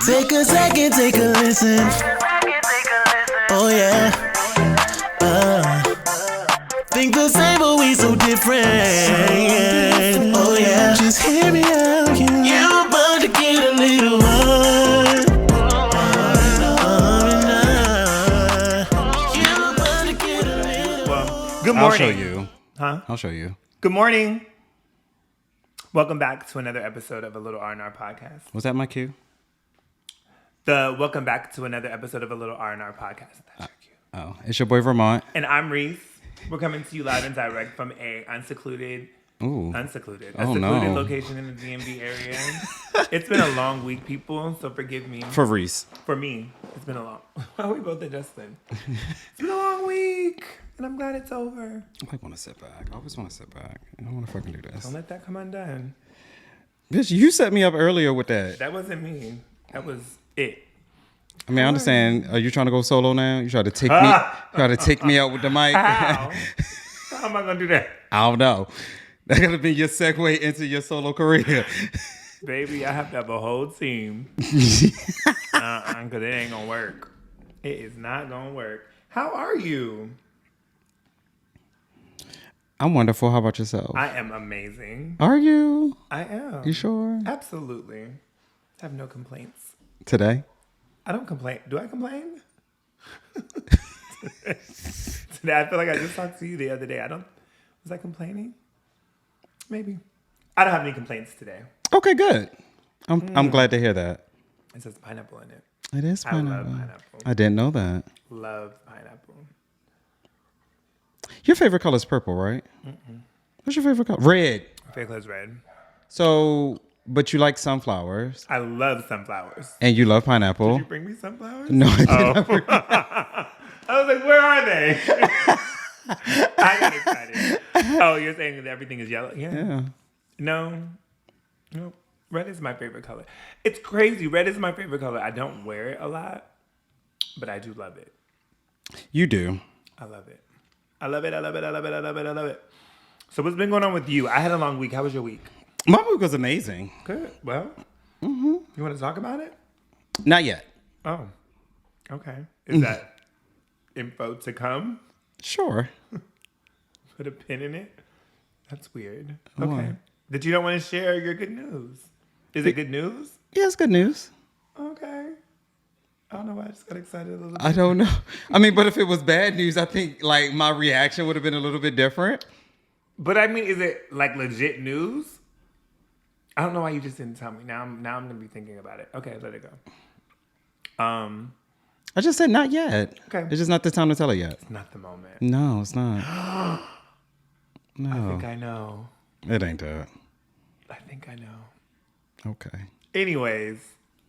Take a second, take a listen. Oh yeah. Think the same, but we so different. Oh yeah. Just hear me out. You about to get a little one. Good morning. I'll show you. Huh? I'll show you. Good morning. Welcome back to another episode of ALilRandR Podcast. Was that my cue? Welcome back to another episode of ALilRandR Podcast. That's your cue. Oh, it's your boy Ramont. And I'm Reese. We're coming to you live and direct from a unsecluded location in the DMV area. It's been a long week, people, so forgive me. For Reese. For me, it's been a long. Why are we both adjusting? It's been a long week, and I'm glad it's over. I want to sit back. I always want to sit back. I don't want to fucking do this. Don't let that come undone. Bitch, you set me up earlier with that. That wasn't me. That was it. I mean, I understand. Are you trying to go solo now? You try to take me out with the mic? How? How am I gonna do that? I don't know. That gotta be your segue into your solo career. Baby, I have to have a whole team. Cause it ain't gonna work. It is not gonna work. How are you? I'm wonderful. How about yourself? I am amazing. Are you? I am. You sure? Absolutely. I have no complaints. Today? I don't complain. Do I complain? Today, I feel like I just talked to you the other day. Was I complaining? Maybe. I don't have any complaints today. Okay, good. I'm glad to hear that. It says pineapple in it. It is pineapple. I love pineapple. I didn't know that. Love pineapple. Your favorite color is purple, right? Mm-mm. What's your favorite color? Red. My favorite color is red. So, but you like sunflowers. I love sunflowers. And you love pineapple. Did you bring me sunflowers? No, I did not bring I was like, where are they? I got excited. Oh, you're saying that everything is yellow? Yeah. No. Red is my favorite color. It's crazy. Red is my favorite color. I don't wear it a lot, but I do love it. You do. I love it. I love it. I love it. I love it. I love it. I love it. So what's been going on with you? I had a long week. How was your week? My week was amazing. Good. Well, you want to talk about it? Not yet. Oh, okay. Is that info to come? Sure. Put a pin in it? That's weird. Okay. That you don't want to share your good news. Is it good news? Yeah, it's good news. Okay. I don't know why I just got excited a little bit. I don't know. I mean, but if it was bad news, I think like my reaction would have been a little bit different. But I mean, is it like legit news? I don't know why you just didn't tell me. Now I'm gonna be thinking about it. Okay, let it go. I just said not yet. Okay. It's just not the time to tell it yet. It's not the moment. No, it's not. No. I think I know. It ain't that. I think I know. Okay. Anyways,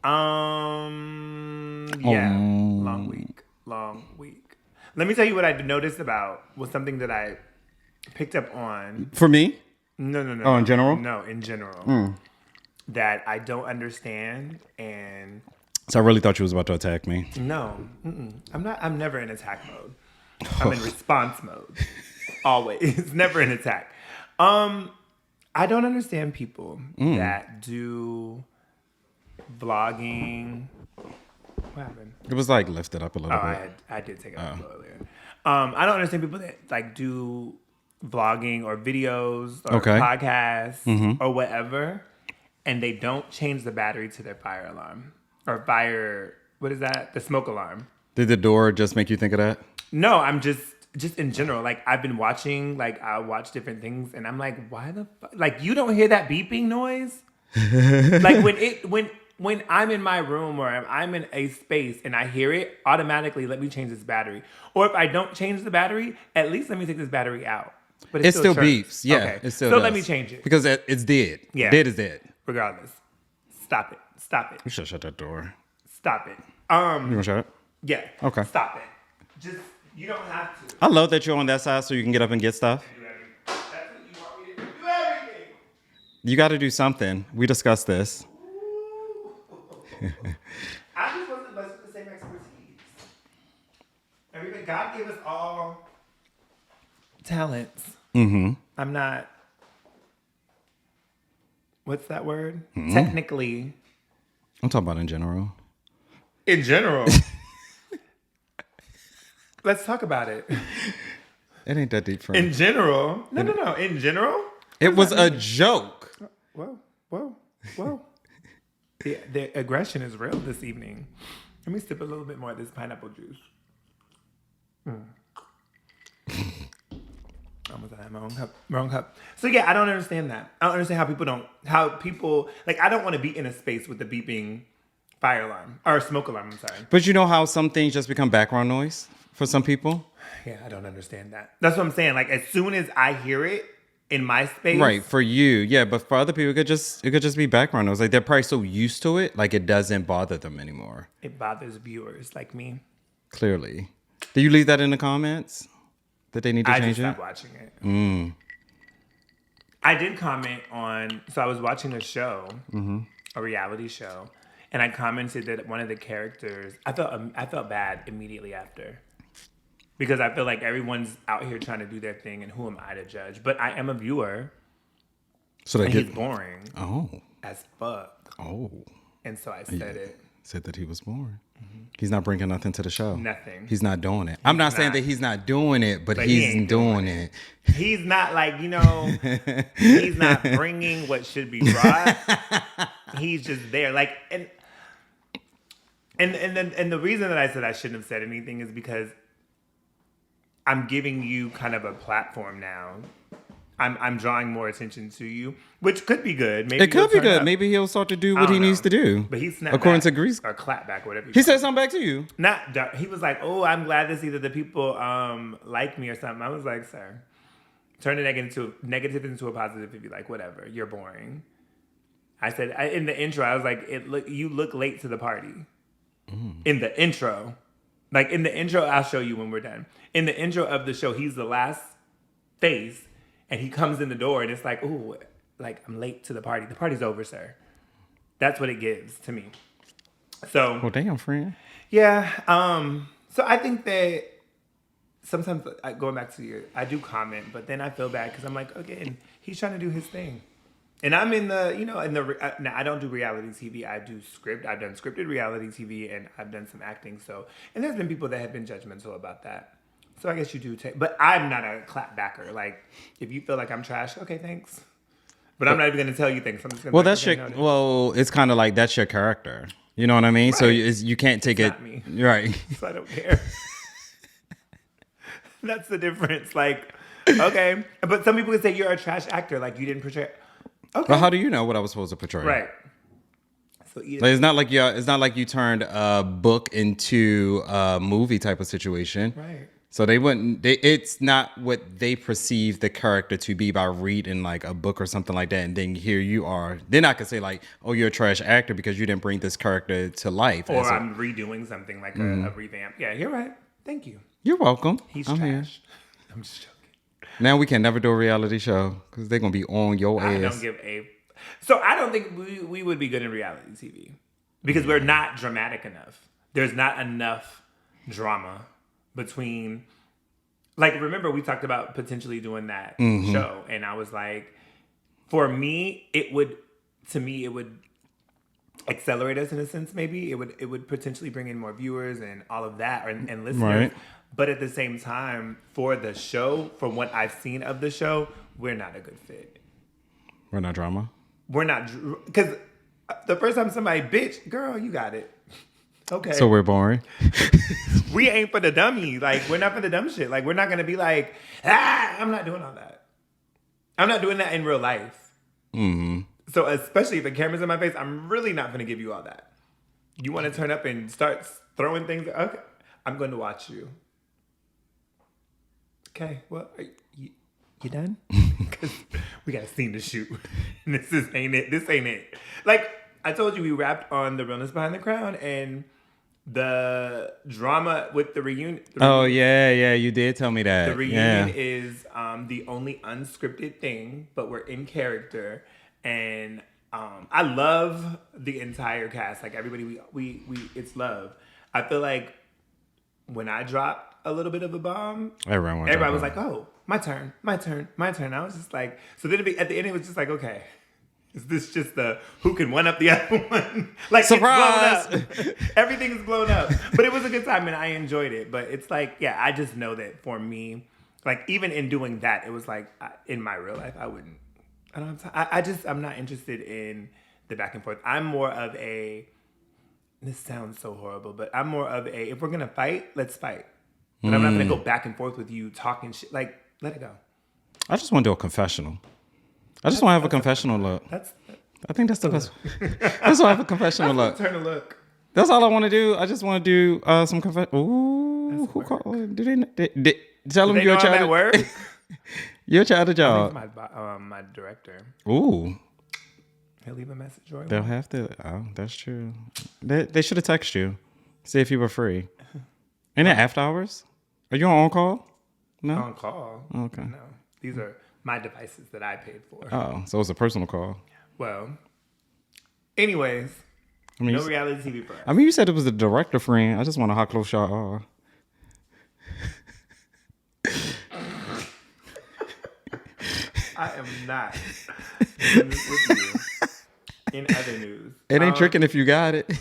long week. Let me tell you what I noticed was something that I picked up on. For me? No. Oh, in general? No, in general. That I don't understand, and So I really thought you was about to attack me. no, I'm not. I'm never in attack mode. I'm in response mode. Always, never in attack. I don't understand people that do vlogging. What happened? It was like lifted up a little bit. I did take it off earlier. I don't understand people that like do vlogging or videos or podcasts or whatever, and they don't change the battery to their fire alarm or fire. What is that? The smoke alarm. Did the door just make you think of that? No, I'm just in general. Like I've been watching, like I watch different things, and I'm like, why the fuck? Like you don't hear that beeping noise? Like when I'm in my room or I'm in a space and I hear it, automatically let me change this battery. Or if I don't change the battery, at least let me take this battery out. But it still chirps. beeps. Yeah, okay. it still So does. let me change it. Because it's dead. Yeah. Dead is dead. Regardless. Stop it. You should shut that door. Stop it. You want to shut it? Yeah. Okay. Stop it. Just, you don't have to. I love that you're on that side so you can get up and get stuff. That's what you want me to do. Do everything. You got to do something. We discussed this. I just wasn't blessed with the same expertise. God gave us all talents. Mm-hmm. I'm not, what's that word? Technically I'm talking about in general. In general. Let's talk about it. It ain't that deep, friend. In general. No. In general? It was a joke. Whoa. The aggression is real this evening. Let me sip a little bit more of this pineapple juice. Almost I have my own cup. So yeah, I don't understand that. I don't understand how people, like, I don't want to be in a space with the beeping fire alarm or smoke alarm. I'm sorry. But you know how some things just become background noise for some people? Yeah, I don't understand that. That's what I'm saying. Like, as soon as I hear it in my space. Right, for you. Yeah, but for other people, it could just be background noise. Like, they're probably so used to it, like it doesn't bother them anymore. It bothers viewers like me. Clearly. Do you leave that in the comments? That they need to change it? I just stopped watching it. I did comment on, so I was watching a show, a reality show, and I commented that one of the characters, I felt bad immediately after. Because I feel like everyone's out here trying to do their thing, and who am I to judge? But I am a viewer, so and he's boring as fuck. Oh. And so I said it. Said that he was boring. He's not bringing nothing to the show. Nothing. He's not doing it. I'm not saying that he's not doing it, but he's doing it. He's not like, he's not bringing what should be brought. He's just there. Like, and the reason that I said I shouldn't have said anything is because I'm giving you kind of a platform now. I'm drawing more attention to you, which could be good. Maybe it could be good. Maybe he'll start to do what he needs to do. But he snapped according back, to Reese, or clap back, whatever. He said something back to you. He was like, "Oh, I'm glad to see that the people like me or something." I was like, "Sir, turn the negative into a positive if you like. Whatever. You're boring." I said in the intro, I was like, "You look late to the party." In the intro, I'll show you when we're done. In the intro of the show, he's the last face. And he comes in the door, and it's like, ooh, like, I'm late to the party. The party's over, sir. That's what it gives to me. So, well, damn, friend. Yeah. So I think that sometimes, going back to I do comment, but then I feel bad because I'm like, again, he's trying to do his thing, and I'm in the, now I don't do reality TV. I do I've done scripted reality TV, and I've done some acting. So, and there's been people that have been judgmental about that. So I guess you do take, but I'm not a clapbacker. Like, if you feel like I'm trash, okay, thanks. But I'm not even going to tell you things. I'm just gonna it's kind of like that's your character. You know what I mean? Right. So you can't take it's it. Not me. Right. So I don't care. That's the difference. Like, okay. But some people could say you're a trash actor. Like, you didn't portray. Okay. Well, how do you know what I was supposed to portray? Right. So it's not like you turned a book into a movie type of situation. Right. So it's not what they perceive the character to be by reading like a book or something like that. And then here you are. They're not going to say like, oh, you're a trash actor because you didn't bring this character to life. Or I'm redoing something like a revamp. Yeah, you're right. Thank you. You're welcome. He's trash. Here. I'm just joking. Now we can never do a reality show because they're going to be on your ass. I don't give a... So I don't think we would be good in reality TV because we're not dramatic enough. There's not enough drama between, like, remember we talked about potentially doing that show, and I was like, for me, it would accelerate us in a sense. Maybe it would potentially bring in more viewers and all of that, and listeners. Right. But at the same time, for the show, from what I've seen of the show, we're not a good fit. We're not drama. We're not, because the first time somebody, bitch, girl, you got it. Okay. So we're boring. We ain't for the dummy. Like, we're not for the dumb shit. Like, we're not going to be like, I'm not doing all that. I'm not doing that in real life. Mm-hmm. So especially if the camera's in my face, I'm really not going to give you all that. You want to turn up and start throwing things? Okay. I'm going to watch you. Okay. Well, you done? Because we got a scene to shoot. And this ain't it. Like, I told you, we wrapped on The Realness Behind the Crown, and the drama with the reunion. Yeah, you did tell me that. The reunion is the only unscripted thing, but we're in character, and I love the entire cast. Like, everybody, we it's love. I feel like when I dropped a little bit of a bomb, everybody was like, "Oh, my turn." I was just like, so then at the end it was just like, okay, Is this just the who can one up the other one? Like, surprise! It's blown up. Everything's blown up. But it was a good time and I enjoyed it. But it's like, yeah, I just know that for me, like even in doing that, it was like in my real life, I don't have time. I'm not interested in the back and forth. I'm more of a, this sounds so horrible, but I'm more of a, if we're going to fight, let's fight. But I'm not going to go back and forth with you talking shit. Like, let it go. I just want to do a confessional. I just want to have a confessional look. I think that's the best. I just want to have a confessional look. Turn a look. That's all I want to do. I just want to do some confession. Ooh, who called? Did they tell them you're a child? At work? You're a child of job. My director. Ooh. He'll leave a message. Or They'll have to. Oh, that's true. They should have texted you. See if you were free. Ain't it after hours? Are you on call? No. On call? Okay. No. These are my devices that I paid for. Oh, so it's a personal call. Well, anyways, no reality TV for us. I mean, you said it was a director friend. I just want to how close y'all are. I am not doing this with you. In other news. It ain't tricking if you got it.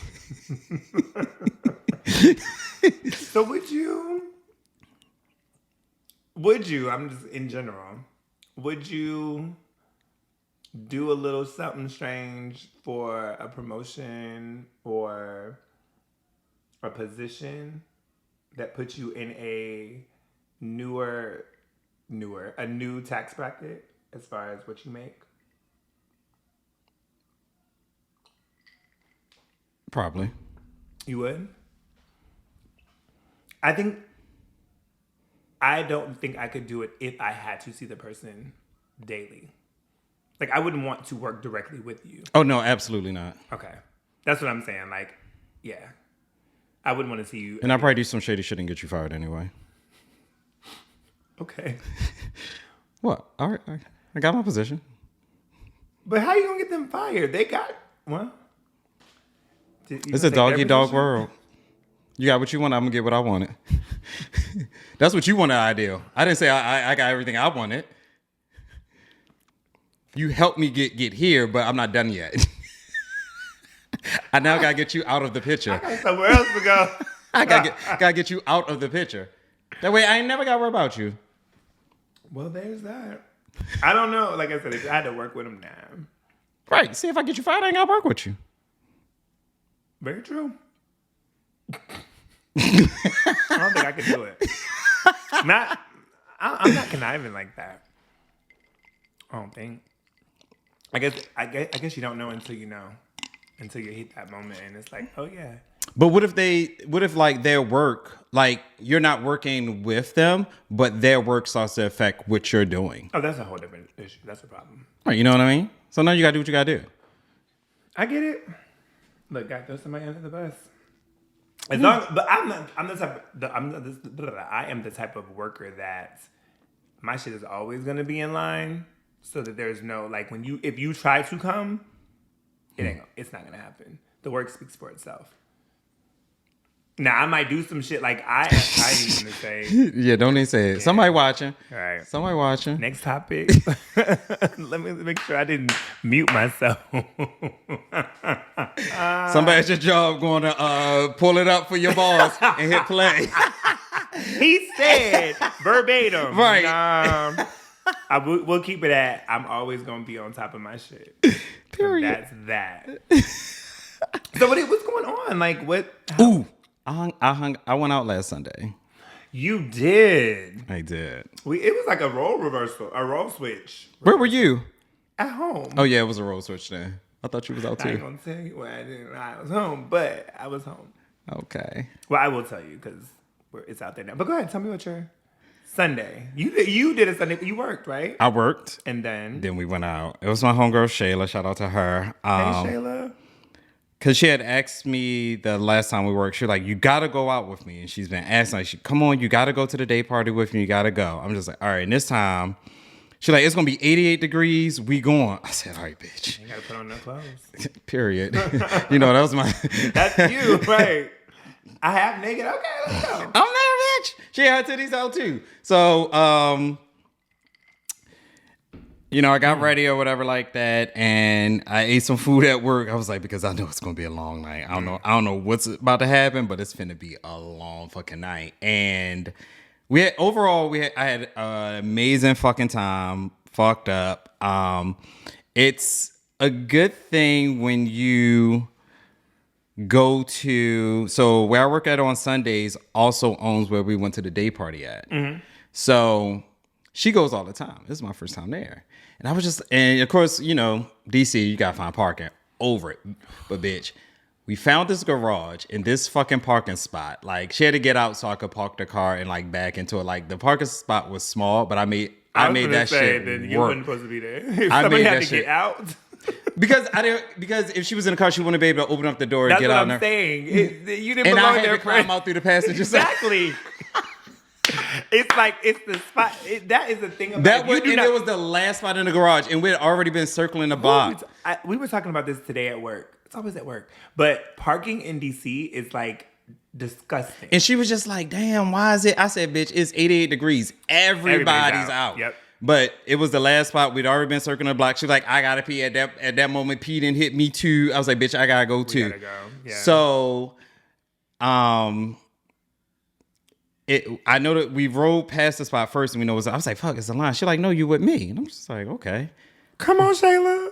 So would you, I'm just in general, would you do a little something strange for a promotion or a position that puts you in a new tax bracket as far as what you make? Probably. You would? I don't think I could do it if I had to see the person daily. Like, I wouldn't want to work directly with you. Oh, no, absolutely not. Okay. That's what I'm saying. Like, yeah. I wouldn't want to see you. And I'll probably do some shady shit and get you fired anyway. Okay. What? All right. I got my position. But how you going to get them fired? They got, well. It's a dog-eat-dog world. You got what you want, I'm going to get what I wanted. That's what you wanted, ideal. I didn't say I got everything I wanted. You helped me get here, but I'm not done yet. I now got to get you out of the picture. I got somewhere else to go. I got to get you out of the picture. That way I ain't never got to worry about you. Well, there's that. I don't know. Like I said, if I had to work with him now. Right. See, if I get you fired, I ain't got to work with you. Very true. I don't think I could do it. I'm not conniving like that. I don't think. I guess you don't know until you know. Until you hit that moment and it's like, oh yeah. But what if like their work, like you're not working with them, but their work starts to affect what you're doing? Oh, that's a whole different issue. That's a problem. Right, you know what I mean? So now you gotta do what you gotta do. I get it. Look, gotta throw somebody under the bus. As long, but I am the type of worker that my shit is always gonna be in line, so that there's no like if you try to come, it's not gonna happen. The work speaks for itself. Now I might do some shit like I ain't gonna say. Yeah, don't even say it. Yeah. Somebody watching. All right. Somebody watching. Next topic. Let me make sure I didn't mute myself. Somebody at your job going to pull it up for your boss and hit play. He said verbatim. Right. We'll keep it at I'm always gonna be on top of my shit. Period. That's that. So what's going on? Like what? Ooh. I went out last Sunday. You did. I did. It was like a role reversal, a role switch. Where were you? At home. Oh yeah, it was a role switch then. I thought you was out too. I ain't gonna tell you where I was home, but I was home. Okay. Well, I will tell you because it's out there now. But go ahead, tell me what your Sunday. You did a Sunday. You worked, right? I worked, and then we went out. It was my homegirl Shayla. Shout out to her. Hey Shayla. Because she had asked me the last time we worked, she was like, you got to go out with me. And she's been asking, like, come on, you got to go to the day party with me. You got to go. I'm just like, all right. And this time, she's like, it's going to be 88 degrees. We going. I said, all right, bitch. You got to put on no clothes. Period. You know, that was my... That's you, right. I have naked. Okay, let's go. I'm there, bitch. She had titties out too. So, I got ready or whatever like that, and I ate some food at work. I was like, because I know it's gonna be a long night. I don't know what's about to happen, but it's finna be a long fucking night. And I had an amazing fucking time. Fucked up. It's a good thing when you go to, so where I work at on Sundays also owns where we went to the day party at. Mm-hmm. So she goes all the time. This is my first time there. And I was just, and of course, DC, you gotta find parking over it. But bitch, we found this garage in this fucking parking spot. Like, she had to get out so I could park the car and like back into it. Like, the parking spot was small, but I made that shit then work. You wasn't supposed to be there. If I somebody made had that to get shit out. Because if she was in the car, she wouldn't be able to open up the door and get out. That's what I'm saying. You didn't and belong I had there. to climb out through the passenger side. Exactly. It's like, it's the spot. That is the thing about it was the last spot in the garage, and we had already been circling the block. We were talking about this today at work. It's always at work. But parking in DC is like disgusting. And she was just like, damn, why is it? I said, bitch, it's 88 degrees. Everybody's out. Yep. But it was the last spot. We'd already been circling the block. She was like, I gotta pee. At that moment, pee didn't hit me too. I was like, bitch, I gotta go too. Gotta go. Yeah. So, I know that we rode past the spot first, and we know it was. I was like, fuck, it's the line. She's like, no, you with me. And I'm just like, okay. Come on, Shayla.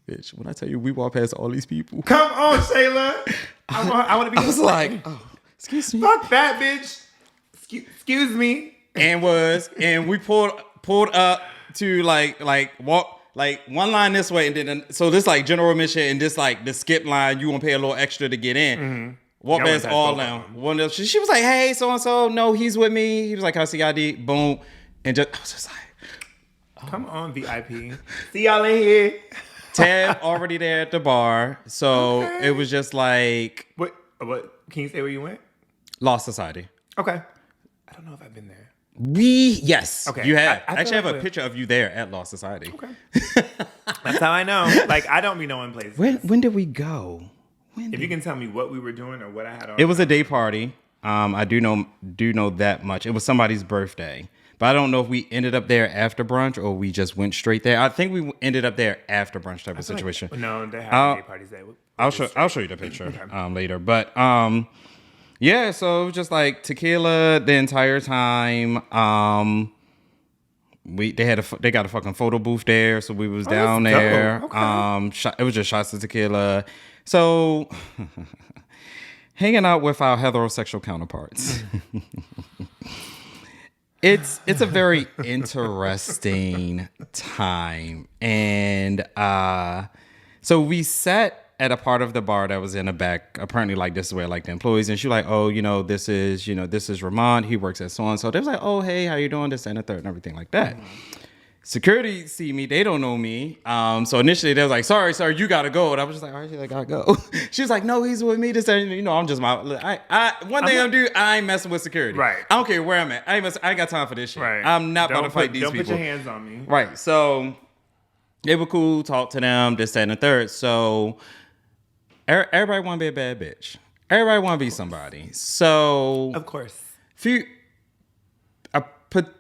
Bitch, when I tell you we walked past all these people. Come on, Shayla. I want to be. I was like, oh, excuse me. Fuck that, bitch. Excuse me. And we pulled up to like walk like one line this way, and then so this like general admission and this like the skip line, you want to pay a little extra to get in. Mm-hmm. Walk past all now. She was like, hey, so and so, no, he's with me. He was like, can I see ID? Boom. And I was just like, come on, VIP. See y'all in here. Tab already there at the bar. So It was just like, what can you say where you went? Lost Society. Okay. I don't know if I've been there. Yes. Okay. You have. I actually have a picture of you there at Lost Society. Okay. That's how I know. Like, I don't be knowing places. When did we go? If you can tell me what we were doing or what I had on. It was a day party. I do know that much. It was somebody's birthday. But I don't know if we ended up there after brunch or we just went straight there. I think we ended up there after brunch type of situation. No, they have day parties there. I'll show you the picture later. But yeah, so it was just like tequila the entire time. They got a fucking photo booth there, so we was down there. Okay. It was just shots of tequila. So hanging out with our heterosexual counterparts. It's a very interesting time. And so we sat at a part of the bar that was in the back. Apparently, like, this is where like the employees, and she was like, oh, this is Ramont. He works at so and so. They was like, oh, hey, how you doing? This and the third and everything like that. Mm-hmm. Security see me, they don't know me. So initially they was like, sorry, sir, you gotta go. And I was just like, all right, I gotta go. She was like, no, he's with me. This, I'm just I ain't messing with security. Right. I don't care where I'm at. I ain't got time for this shit. Right. I'm not about to fight these people. Don't put your hands on me. Right. So they were cool, talk to them, this, that, and the third. So everybody want to be a bad bitch. Everybody want to be somebody. So of course,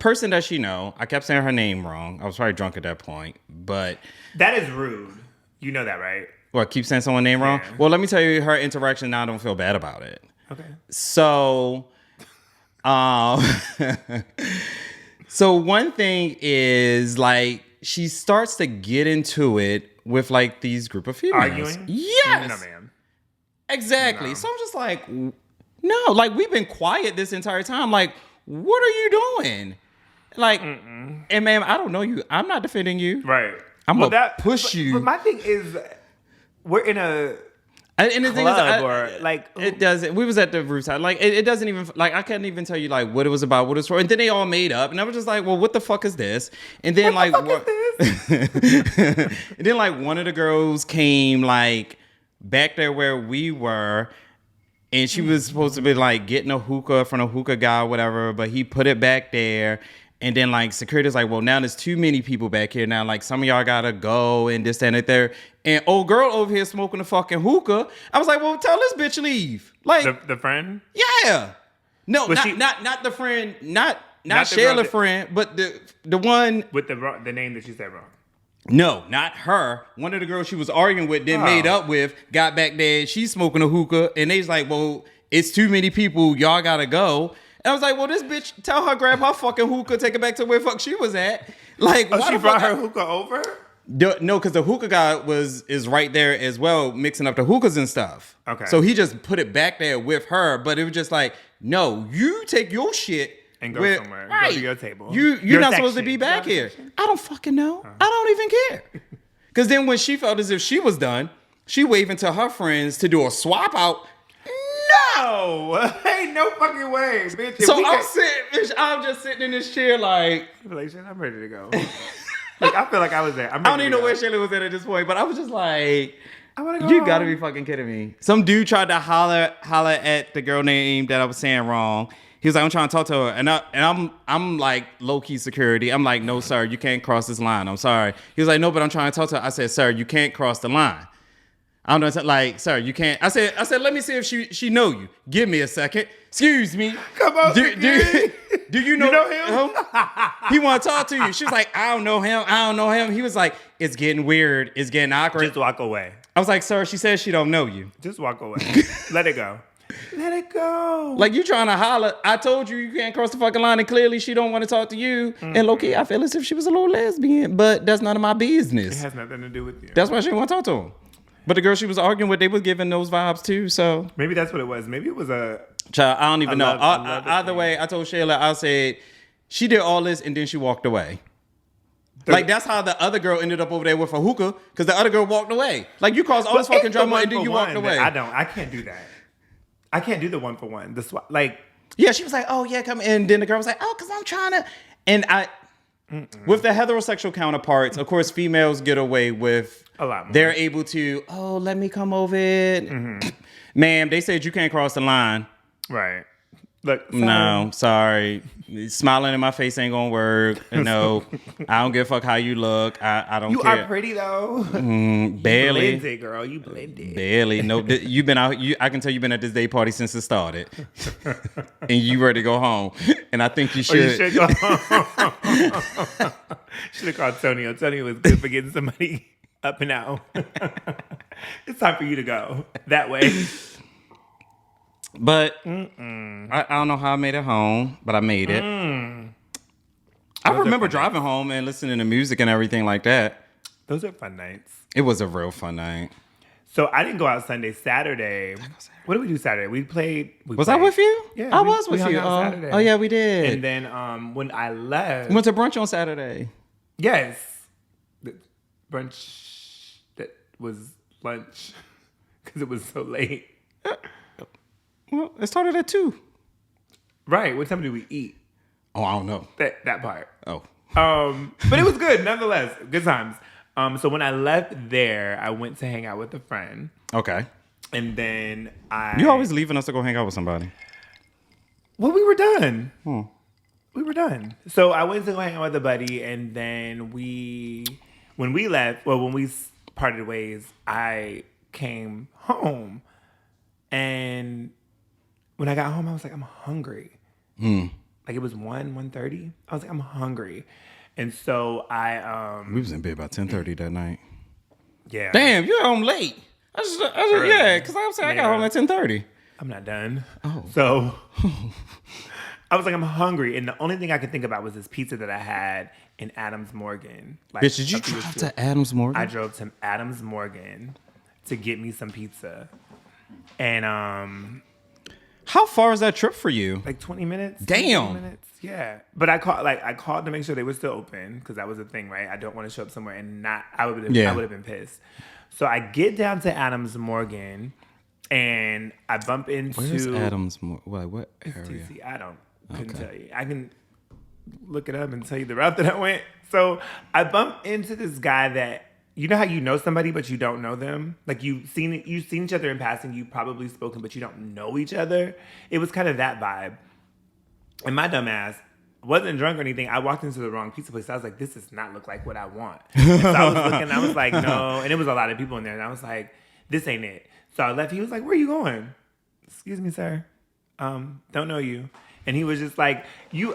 person that I kept saying her name wrong. I was probably drunk at that point, but that is rude. You know that, right? What, keep saying someone's name wrong? Well, let me tell you her interaction. Now I don't feel bad about it. Okay. So, so one thing is like she starts to get into it with like these group of females. Arguing? Yes. No, ma'am. Exactly. No. So I'm just like, no, like we've been quiet this entire time. Like, what are you doing? Like, and ma'am, I don't know you. I'm not defending you. Right. I'm gonna push you. But my thing is, we're in a club or like it doesn't. We was at the rooftop. Like it doesn't even like I can't even tell you like what it was about, what it's for. And then they all made up, and I was just like, well, what the fuck is this? And then and then like one of the girls came like back there where we were. And she was supposed to be like getting a hookah from a hookah guy or whatever, but he put it back there. And then like security's like, well, now there's too many people back here. Now like some of y'all gotta go and this, that, and that there. And old girl over here smoking a fucking hookah. I was like, well, tell this bitch leave. Like the friend? Yeah. No, not the friend, not Shayla friend, but the one with the name that you said wrong. No, not her. One of the girls she was arguing with, then made up with, got back there. She's smoking a hookah, and they's like, "Well, it's too many people. Y'all gotta go." And I was like, "Well, this bitch, tell her grab her fucking hookah, take it back to where fuck she was at." Like, she brought her hookah over? No, because the hookah guy is right there as well, mixing up the hookahs and stuff. Okay. So he just put it back there with her, but it was just like, no, you take your shit and go somewhere. Right. Go to your table. You're not supposed to be back here. I don't fucking know. I don't even care. Because then when she felt as if she was done, she waving to her friends to do a swap out. No, ain't no fucking way, bitch. So I'm just sitting in this chair like shit, I'm ready to go. Like, I feel like I was there. I don't even know where Shayla was at this point, but I was just like, I want to go. You gotta be fucking kidding me. Some dude tried to holler at the girl name that I was saying wrong. He was like, I'm trying to talk to her. And I'm like low-key security. I'm like, no, sir, you can't cross this line. I'm sorry. He was like, no, but I'm trying to talk to her. I said, sir, you can't cross the line. I don't know, like, sir, you can't. I said, let me see if she know you. Give me a second. Excuse me. Come on, do you know him? He want to talk to you. She was like, I don't know him. He was like, it's getting weird. It's getting awkward. Just walk away. I was like, sir, she says she don't know you. Just walk away. Let it go. Let it go. Like, you trying to holler. I told you can't cross the fucking line, and clearly she don't want to talk to you. Mm-hmm. And low-key, I feel as if she was a little lesbian, but that's none of my business. It has nothing to do with you. That's why she didn't want to talk to him. But the girl she was arguing with, they was giving those vibes too, so. Maybe that's what it was. Maybe it was a... Child, I don't even know. Either way, I told Shayla, I said, she did all this and then she walked away. Like, that's how the other girl ended up over there with her hookah, because the other girl walked away. Like, you caused all this fucking drama and then you walked away. I can't do that. I can't do the one for one. Yeah, she was like, oh, yeah, come in. And then the girl was like, oh, because I'm trying to. And with the heterosexual counterparts, of course, females get away with a lot more. They're able to, oh, let me come over it. Mm-hmm. Ma'am, they said you can't cross the line. Right. Look, sorry. No, sorry. Smiling in my face ain't gonna work. No, I don't give a fuck how you look. I don't care. You are pretty though. Barely. You blended, girl. You blended. Barely. No, you've been out. I can tell you've been at this day party since it started, and you ready to go home. And I think you should. You should go home. Should have called Tonio. Tonio was good for getting somebody up and out. It's time for you to go that way. But I don't know how I made it home, but I made it. I remember driving home and listening to music and everything like that. Those are fun nights. It was a real fun night. So I didn't go out Sunday. Saturday. What did we do Saturday? We played. Was I with you? Yeah, I was with you. Oh, yeah, we did. And then when I left, we went to brunch on Saturday. Yes, the brunch that was lunch because it was so late. Well, it started at 2. Right. What time did we eat? Oh, I don't know. That part. Oh. But it was good nonetheless. Good times. So when I left there, I went to hang out with a friend. Okay. And then You always leaving us to go hang out with somebody. Well, we were done. We were done. So I went to go hang out with a buddy, and then when we parted ways, I came home, and when I got home, I was like, I'm hungry. Like it was 1:30. I was like, I'm hungry. And so we was in bed about 10:30 that night. Yeah. Damn, you're home late. Yeah, because I was saying I got home at 10:30. I'm not done. Oh. So I was like, I'm hungry. And the only thing I could think about was this pizza that I had in Adams Morgan. Like, bitch, did you drive to Adams Morgan? I drove to Adams Morgan to get me some pizza. And how far is that trip for you? Like 20 minutes. Damn. 20 minutes. Yeah. But I called to make sure they were still open, because that was the thing, right? I don't want to show up somewhere and not. I would have been pissed. So I get down to Adams Morgan, and I bump into. Where's Adams Morgan? What area? DC. I couldn't tell you. I can look it up and tell you the route that I went. So I bump into this guy that, you know how you know somebody but you don't know them? Like you've seen each other in passing, you've probably spoken, but you don't know each other. It was kind of that vibe. And my dumb ass wasn't drunk or anything. I walked into the wrong pizza place. I was like, this does not look like what I want. And so I was looking, I was like, no. And it was a lot of people in there. And I was like, this ain't it. So I left. He was like, where are you going? Excuse me, sir. Don't know you. And he was just like,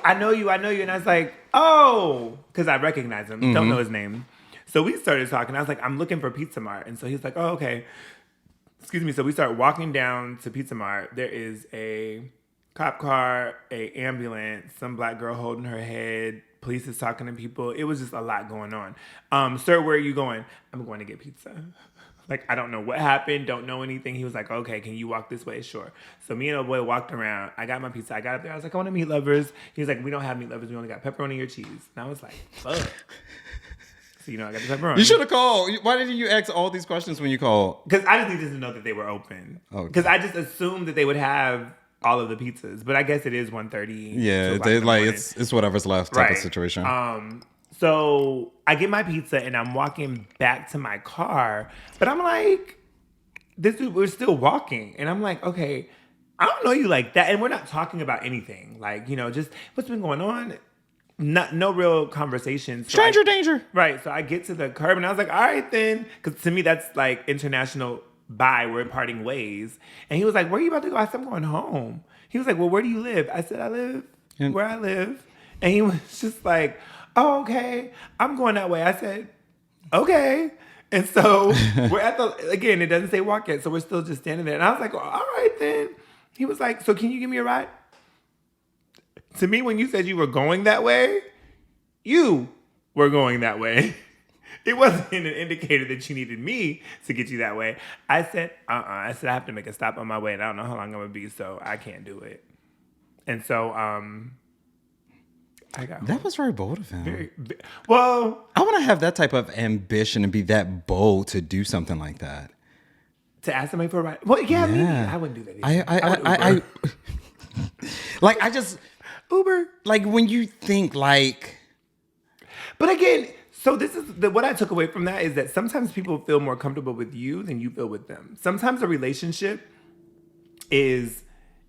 I know you. And I was like, oh, because I recognize him. Don't know his name. So we started talking. I was like, I'm looking for Pizza Mart. And so he's like, oh, okay. Excuse me. So we start walking down to Pizza Mart. There is a cop car, a ambulance, some black girl holding her head. Police is talking to people. It was just a lot going on. Sir, where are you going? I'm going to get pizza. Like, I don't know what happened. Don't know anything. He was like, okay, can you walk this way? Sure. So me and old boy walked around. I got my pizza. I got up there. I was like, I want a meat lovers. He was like, we don't have meat lovers. We only got pepperoni or cheese. And I was like, fuck. So, I got the pepperoni. You should have called. Why didn't you ask all these questions when you called? Because I just needed to know that they were open. Because I just assumed that they would have all of the pizzas. But I guess it is 1:30. Yeah, it's whatever's left type of situation. So I get my pizza and I'm walking back to my car, but I'm like, we're still walking. And I'm like, okay, I don't know you like that. And we're not talking about anything. Like, just what's been going on. No real conversation. So Stranger danger. Right. So I get to the curb and I was like, all right then. Because to me, that's like international bye. We're parting ways. And he was like, where are you about to go? I said, I'm going home. He was like, well, where do you live? I said, I live where I live. And he was just like, oh, okay, I'm going that way. I said, okay. And so we're at again, it doesn't say walk yet. So we're still just standing there. And I was like, well, all right then. He was like, so can you give me a ride? To me, when you said you were going that way, you were going that way. It wasn't an indicator that you needed me to get you that way. I said, I said, I have to make a stop on my way and I don't know how long I'm going to be, so I can't do it. And so, that was very bold of him. Well, I want to have that type of ambition and be that bold to do something like that. To ask somebody for a ride. Well, yeah. Maybe. I wouldn't do that either. I just Uber. Like when you think like. But again, so this is what I took away from that is that sometimes people feel more comfortable with you than you feel with them. Sometimes a relationship is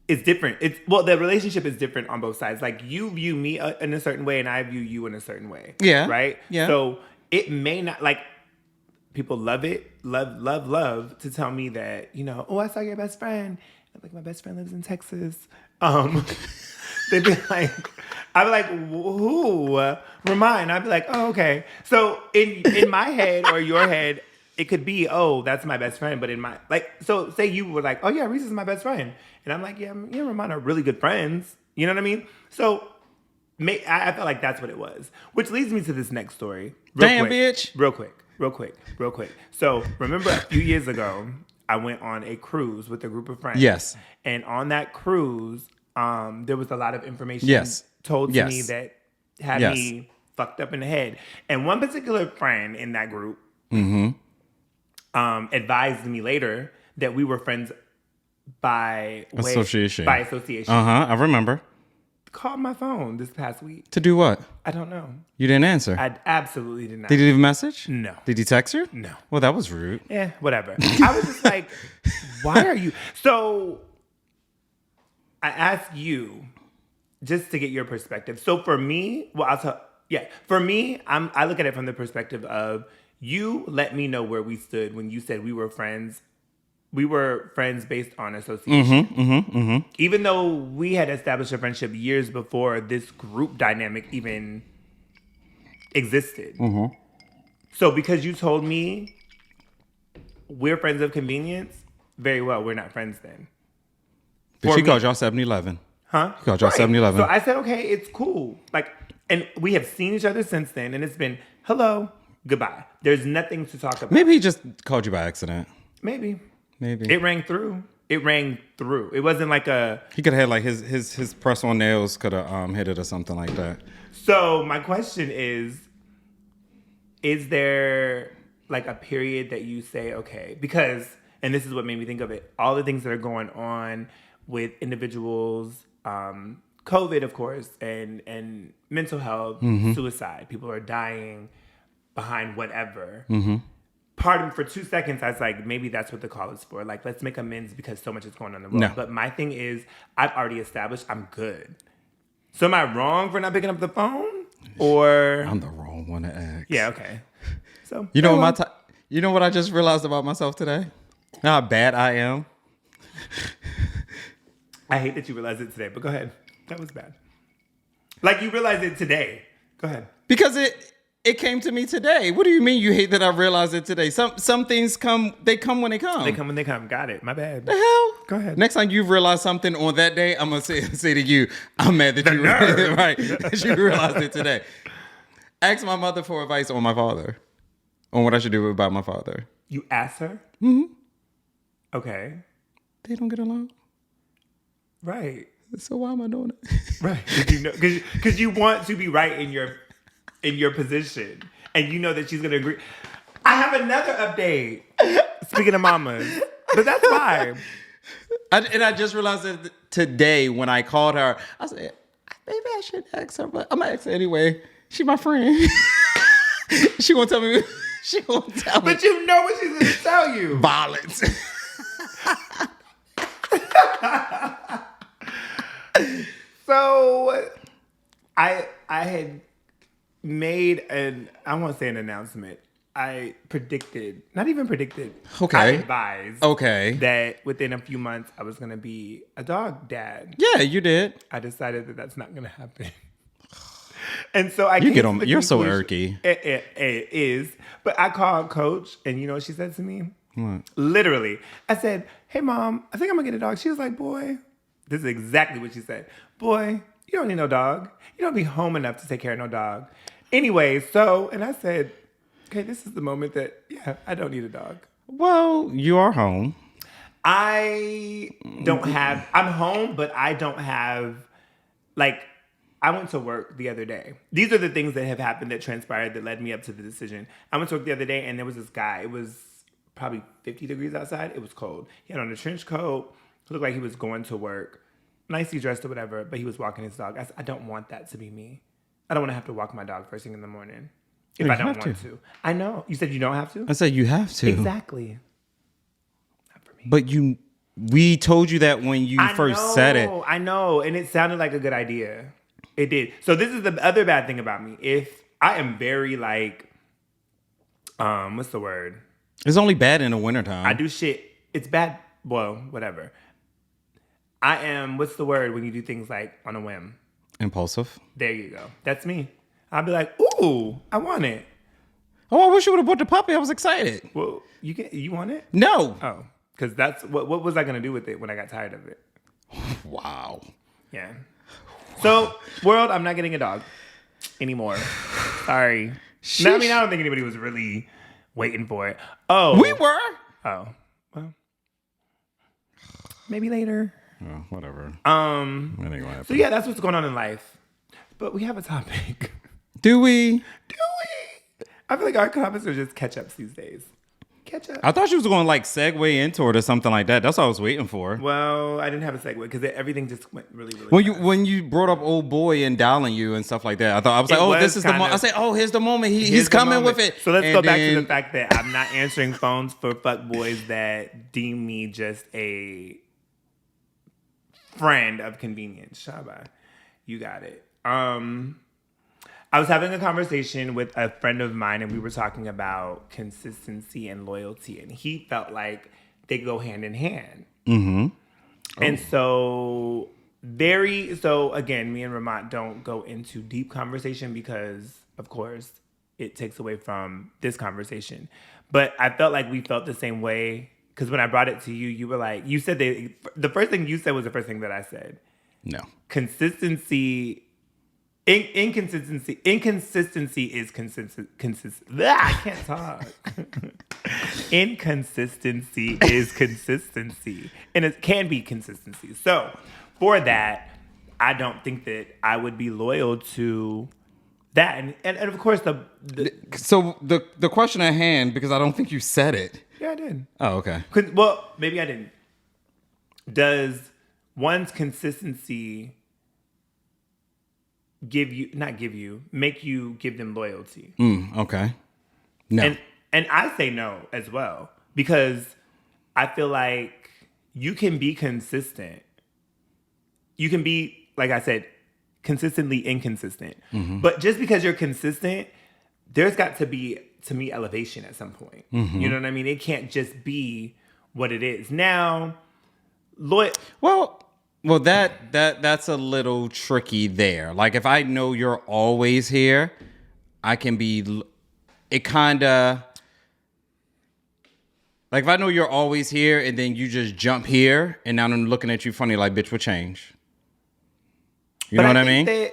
different. The relationship is different on both sides. Like you view me in a certain way and I view you in a certain way. Yeah. Right? Yeah. So it may not, like, people love to tell me that, oh, I saw your best friend. I'm like, my best friend lives in Texas. They'd be like, I'd be like, who? Remind. I'd be like, oh, okay. So in my head or your head, it could be, oh, that's my best friend. But in my, so say you were like, oh yeah, Reese is my best friend. And I'm like, yeah, me and Ramont are really good friends. You know what I mean? So I felt like that's what it was. Which leads me to this next story. Bitch. Real quick. So remember a few years ago, I went on a cruise with a group of friends. Yes. And on that cruise, there was a lot of information told to me that had me fucked up in the head. And one particular friend in that group advised me later that we were friends by association. I remember. Called my phone this past week. To do what? I don't know. You didn't answer? I absolutely did not. Did he leave a message? No. Did he text you? No. Well, that was rude. Yeah, whatever. I was just like, why are you... So, I asked you just to get your perspective. So for me, for me, I look at it from the perspective of you let me know where we stood when you said we were friends. We were friends based on association. Even though we had established a friendship years before this group dynamic even existed. So because you told me we're friends of convenience, very well, we're not friends then. But she called y'all 7-Eleven. Huh? She called y'all 7-Eleven. So I said, okay, it's cool. And we have seen each other since then, and it's been, hello, goodbye. There's nothing to talk about. Maybe he just called you by accident. Maybe. It rang through. It wasn't like a... He could have had like his press-on nails could have hit it or something like that. So my question is there like a period that you say, okay, because, and this is what made me think of it, all the things that are going on with individuals, COVID, of course, and mental health, suicide. People are dying behind whatever. Part of me, for 2 seconds, I was like, maybe that's what the call is for. Like, let's make amends because so much is going on in the world. No. But my thing is, I've already established I'm good. So am I wrong for not picking up the phone? Or I'm the wrong one to ask. Yeah, okay. So you know what I just realized about myself today? You know how bad I am? I hate that you realized it today, but go ahead. That was bad. Like you realized it today. Go ahead. Because It came to me today. What do you mean you hate that I realized it today? Some things come when they come. They come when they come. Got it. My bad. The hell? Go ahead. Next time you realize something on that day, I'm gonna say to you, I'm mad that right. That you realized it today. Ask my mother for advice on my father. On what I should do about my father. You asked her? Mm-hmm. Okay. They don't get along. Right. So why am I doing it? Right. Because you want to be right in your position. And you know that she's going to agree. I have another update. Speaking of mamas. But that's fine. I just realized that today when I called her, I said, maybe I should ask her, but I'm going to ask her anyway. She my friend. She won't tell me. She won't tell me. But you know what she's going to tell you. Violence. So I had made I won't say an announcement. I predicted, not even predicted. Okay. I advised. Okay. That within a few months I was going to be a dog dad. Yeah, you did. I decided that that's not going to happen. And so You're so irky. It is. But I called Coach, and you know what she said to me? What? Literally. I said, hey, Mom, I think I'm going to get a dog. She was like, boy, this is exactly what she said. Boy, you don't need no dog. You don't be home enough to take care of no dog. Anyway, and I said, okay, this is the moment that, yeah, I don't need a dog. Well, you are home. I'm home, but I don't have, I went to work the other day. These are the things that have happened that transpired that led me up to the decision. I went to work the other day, and there was this guy. It was probably 50 degrees outside. It was cold. He had on a trench coat. Looked like he was going to work. Nicely dressed or whatever, but he was walking his dog. I said, I don't want that to be me. I don't want to have to walk my dog first thing in the morning if I don't want to. I know. You said you don't have to? I said you have to. Exactly. Not for me. But we told you that when you first said it. I know. And it sounded like a good idea. It did. So this is the other bad thing about me. If I am very what's the word? It's only bad in the wintertime. I do shit. It's bad. Well, whatever. I am, what's the word when you do things on a whim? Impulsive. There you go. That's me. I'll be like, ooh, I want it. Oh, I wish you would have bought the puppy. I was excited. Well, you want it? No. Oh, because that's, what was I going to do with it when I got tired of it? Wow. Yeah. So, world, I'm not getting a dog anymore. Sorry. No, I don't think anybody was really waiting for it. Oh. We were. Oh. Well. Maybe later. Oh, whatever. Anyway. So yeah, that's what's going on in life. But we have a topic. Do we? I feel like our comments are just catch-ups these days. Catch up. I thought you was going to segue into it or something like that. That's what I was waiting for. Well, I didn't have a segue because everything just went really, really fast. When you brought up old boy and dialing you and stuff like that, I was like, this is the moment. I said, here's the moment. He's coming with it. So let's go back to the fact that I'm not answering phones for fuckboys that deem me just a friend of convenience. Shaba, you got it. I was having a conversation with a friend of mine, and we were talking about consistency and loyalty, and he felt like they go hand in hand. Mm-hmm. And so again, me and Ramont don't go into deep conversation because, of course, it takes away from this conversation. But I felt like we felt the same way because when I brought it to you, you were like, you said the first thing you said was the first thing that I said. No. Consistency. Inconsistency is consistent. I can't talk. Inconsistency is consistency, and it can be consistency. So, for that, I don't think that I would be loyal to that. And of course, so the question at hand, because I don't think you said it. Yeah, I did. Oh, okay. Well, maybe I didn't. Does one's consistency make you give them loyalty? Okay. No. And I say no as well, because I feel like you can be consistent. You can be, like I said, consistently inconsistent. Mm-hmm. But just because you're consistent, there's got to be, to me, elevation at some point. Mm-hmm. You know what I mean? It can't just be what it is. Now, Well, that's a little tricky there. Like, if I know you're always here, I can be, it kind of, like if I know you're always here and then you just jump here and now I'm looking at you funny like, bitch, what change? You know what I mean?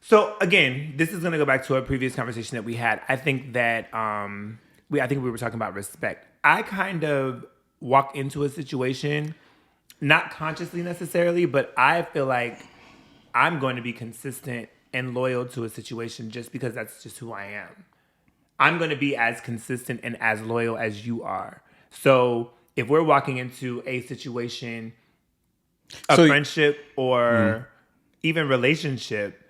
So again, this is going to go back to a previous conversation that we had. I think that I think we were talking about respect. I kind of walk into a situation, not consciously necessarily, but I feel like I'm going to be consistent and loyal to a situation just because that's just who I am. I'm going to be as consistent and as loyal as you are. So if we're walking into a situation, friendship or even relationship,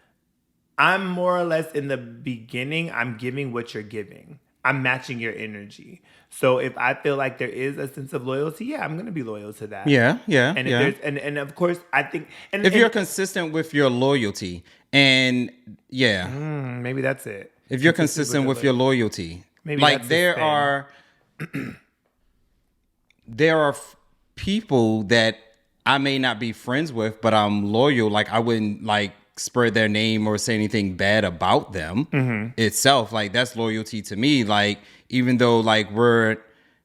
I'm more or less in the beginning, I'm giving what you're giving. I'm matching your energy. So if I feel like there is a sense of loyalty, yeah, I'm going to be loyal to that. Yeah. And if there's, and of course, I think, if you're consistent with your loyalty, and maybe that's it. If you're consistent with your loyalty, maybe like that's there are people that I may not be friends with, but I'm loyal. Like I wouldn't like spread their name or say anything bad about them itself. Like that's loyalty to me. Like even though like we're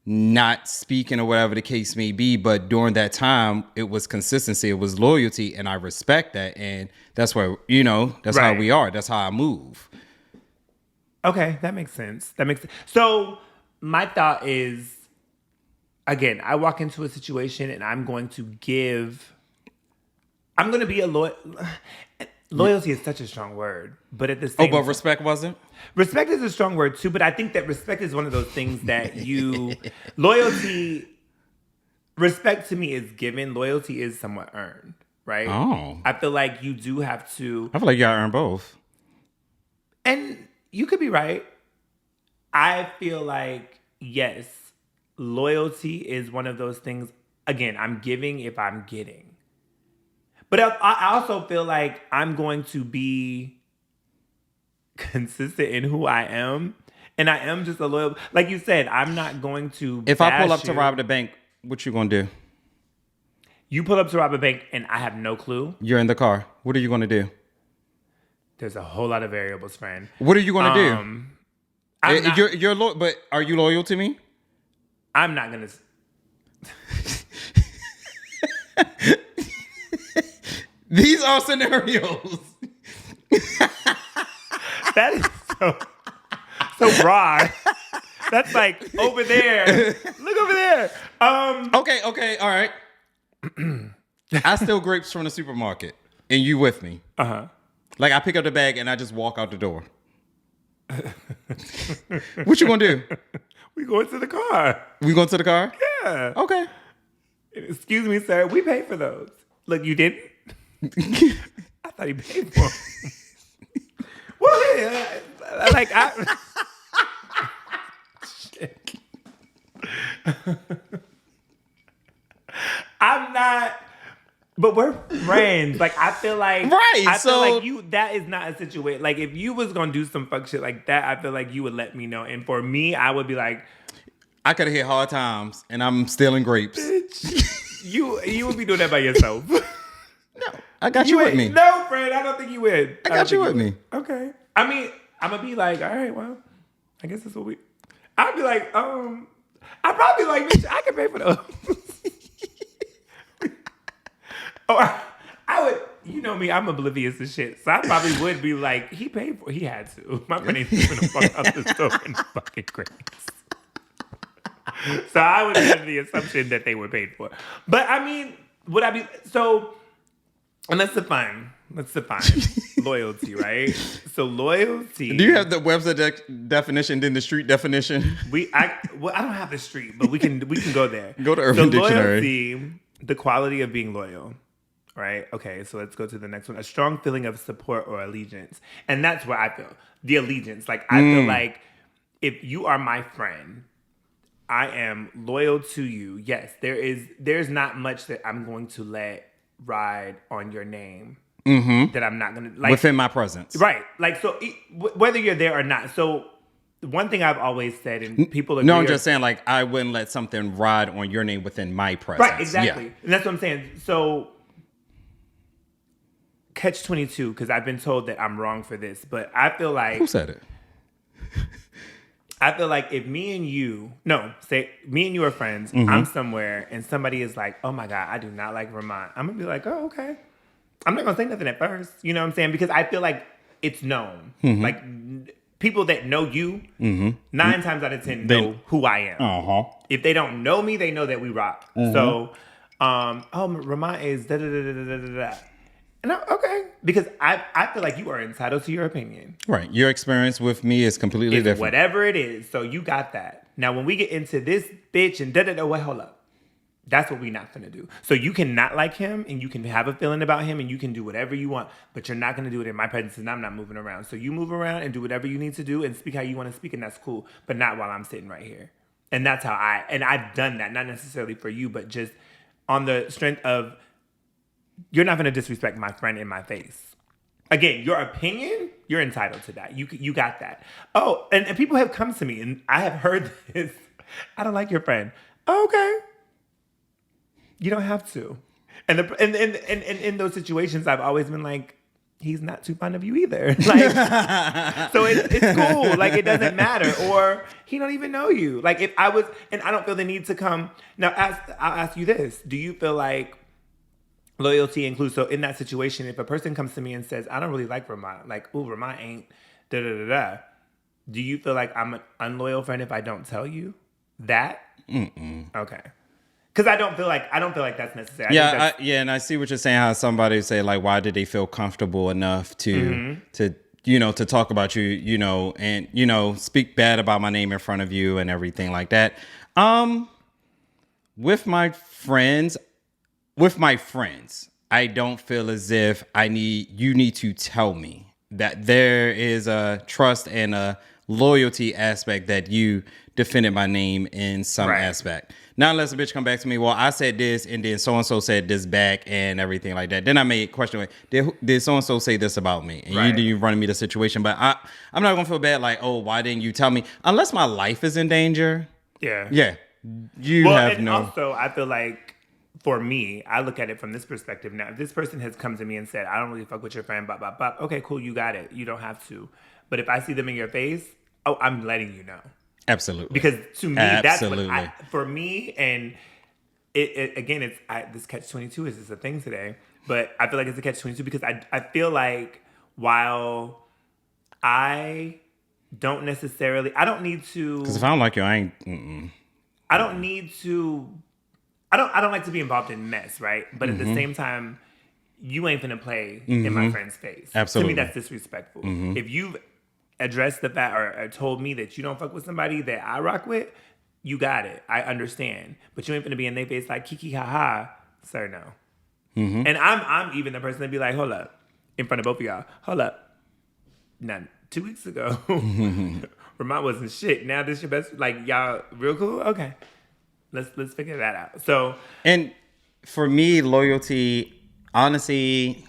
not speaking or whatever the case may be, but during that time it was consistency, it was loyalty, and I respect that. And that's where, that's how we are. That's how I move. Okay, that makes sense. So my thought is, again, I walk into a situation and I'm going to be a loyal. Loyalty is such a strong word, but at the same time, respect wasn't? Respect is a strong word too, but I think that respect is one of those things that loyalty, respect to me is given. Loyalty is somewhat earned, right? Oh. I feel like you do have to. I feel like you gotta earn both. And you could be right. I feel like, yes, loyalty is one of those things. Again, I'm giving if I'm getting. But I also feel like I'm going to be consistent in who I am. And I am just a loyal. Like you said, I'm not going to. If I pull up to rob the bank, what you gonna do? You pull up to rob a bank and I have no clue. You're in the car. What are you gonna do? There's a whole lot of variables, friend. What are you gonna do? You're loyal, but are you loyal to me? I'm not gonna. These are scenarios. That is so broad. That's like over there. Look over there. Okay, all right. I steal grapes from the supermarket, and you with me. Like I pick up the bag and I just walk out the door. What you gonna do? We going to the car. We going to the car? Yeah. Okay. Excuse me, sir. We paid for those. Look, you didn't? I thought you paid for them. Well, yeah. Shit. I'm not... But we're friends. Like, I feel like... Right, I feel like you... That is not a situation... Like, if you was going to do some fuck shit like that, I feel like you would let me know. And for me, I would be like... I could have hit hard times, and I'm stealing grapes. Bitch, you would be doing that by yourself. No, I got you with me. No, friend, I don't think you would. I got you with me. Okay. I mean, I'm going to be like, all right, well, I guess that's what we... I'd be like, I'd probably be like, bitch, I can pay for those. Or I would, you know me, I'm oblivious to shit. So I probably would be like, he paid for it. He had to. My friend ain't even gonna fuck up the store in the fucking grapes. So I would be under the assumption that they were paid for. But I mean, would I be, so, and let's define loyalty, right? So loyalty. Do you have the Webster definition, then the street definition? I don't have the street, but we can go there. Go to Urban Dictionary. Loyalty, the quality of being loyal. Right? Okay, so let's go to the next one. A strong feeling of support or allegiance. And that's where I feel. The allegiance. Like, I feel like if you are my friend, I am loyal to you. Yes, there's not much that I'm going to let ride on your name that I'm not going to... like within my presence. Right. Like, so whether you're there or not. So one thing I've always said, and people agree... No, I'm just saying, like, I wouldn't let something ride on your name within my presence. Right, exactly. Yeah. And that's what I'm saying. So... catch-22 because I've been told that I'm wrong for this, but I feel like Who said it? I feel like if me and you are friends, I'm somewhere and somebody is like, oh my God, I do not like Ramont. I'm going to be like, oh, okay. I'm not going to say nothing at first. You know what I'm saying? Because I feel like it's known. Like people that know you, 9 times out of 10 know who I am. If they don't know me, they know that we rock. So, Ramont is da-da-da-da-da-da-da. And okay, because I feel like you are entitled to your opinion. Right. Your experience with me is completely different. Whatever it is. So you got that. Now, when we get into this bitch and wait, hold up. That's what we're not going to do. So you can not like him and you can have a feeling about him and you can do whatever you want, but you're not going to do it in my presence and I'm not moving around. So you move around and do whatever you need to do and speak how you want to speak and that's cool, but not while I'm sitting right here. And that's how I've done that, not necessarily for you, but just on the strength of you're not going to disrespect my friend in my face. Again, your opinion, you're entitled to that. You got that. Oh, and people have come to me and I have heard this. I don't like your friend. Oh, okay. You don't have to. And in those situations, I've always been like, he's not too fond of you either. Like, so it's cool. Like, it doesn't matter. Or he don't even know you. Like, if I was, and I don't feel the need to come. Now, I'll ask you this. Do you feel like loyalty includes, so in that situation, if a person comes to me and says, I don't really like Ramont, like, ooh, Ramont ain't da-da-da-da, do you feel like I'm an unloyal friend if I don't tell you that? Okay. Because I don't feel like that's necessary. And I see what you're saying. How somebody say like, why did they feel comfortable enough to to talk about you, and speak bad about my name in front of you and everything like that. With my friends, I don't feel as if you need to tell me that there is a trust and a loyalty aspect that you defended my name in some aspect. Not unless a bitch come back to me, well, I said this and then so-and-so said this back and everything like that. Then I may question, did so-and-so say this about me? And you running me the situation. But I'm not going to feel bad like, oh, why didn't you tell me? Unless my life is in danger. Yeah. Yeah. Also, I feel like for me, I look at it from this perspective. Now, if this person has come to me and said, I don't really fuck with your friend, blah, blah, blah. Okay, cool, you got it. You don't have to. But if I see them in your face, I'm letting you know. Absolutely. Because to me, that's what for me, and this catch-22 is just a thing today, but I feel like it's a catch-22 because I feel like while I don't need to... Because if I don't like you, I ain't... I don't need to... I don't like to be involved in mess, right? But at the same time, you ain't finna play in my friend's face. Absolutely. To me, that's disrespectful. If you've addressed the fact or told me that you don't fuck with somebody that I rock with, you got it. I understand. But you ain't finna be in their face like kiki ha. Sir, no. And I'm even the person that be like, hold up. In front of both of y'all. Hold up. Now, 2 weeks ago, Ramont wasn't shit. Now this your best, like, y'all real cool? Okay. Let's figure that out. So, and for me, loyalty, honestly,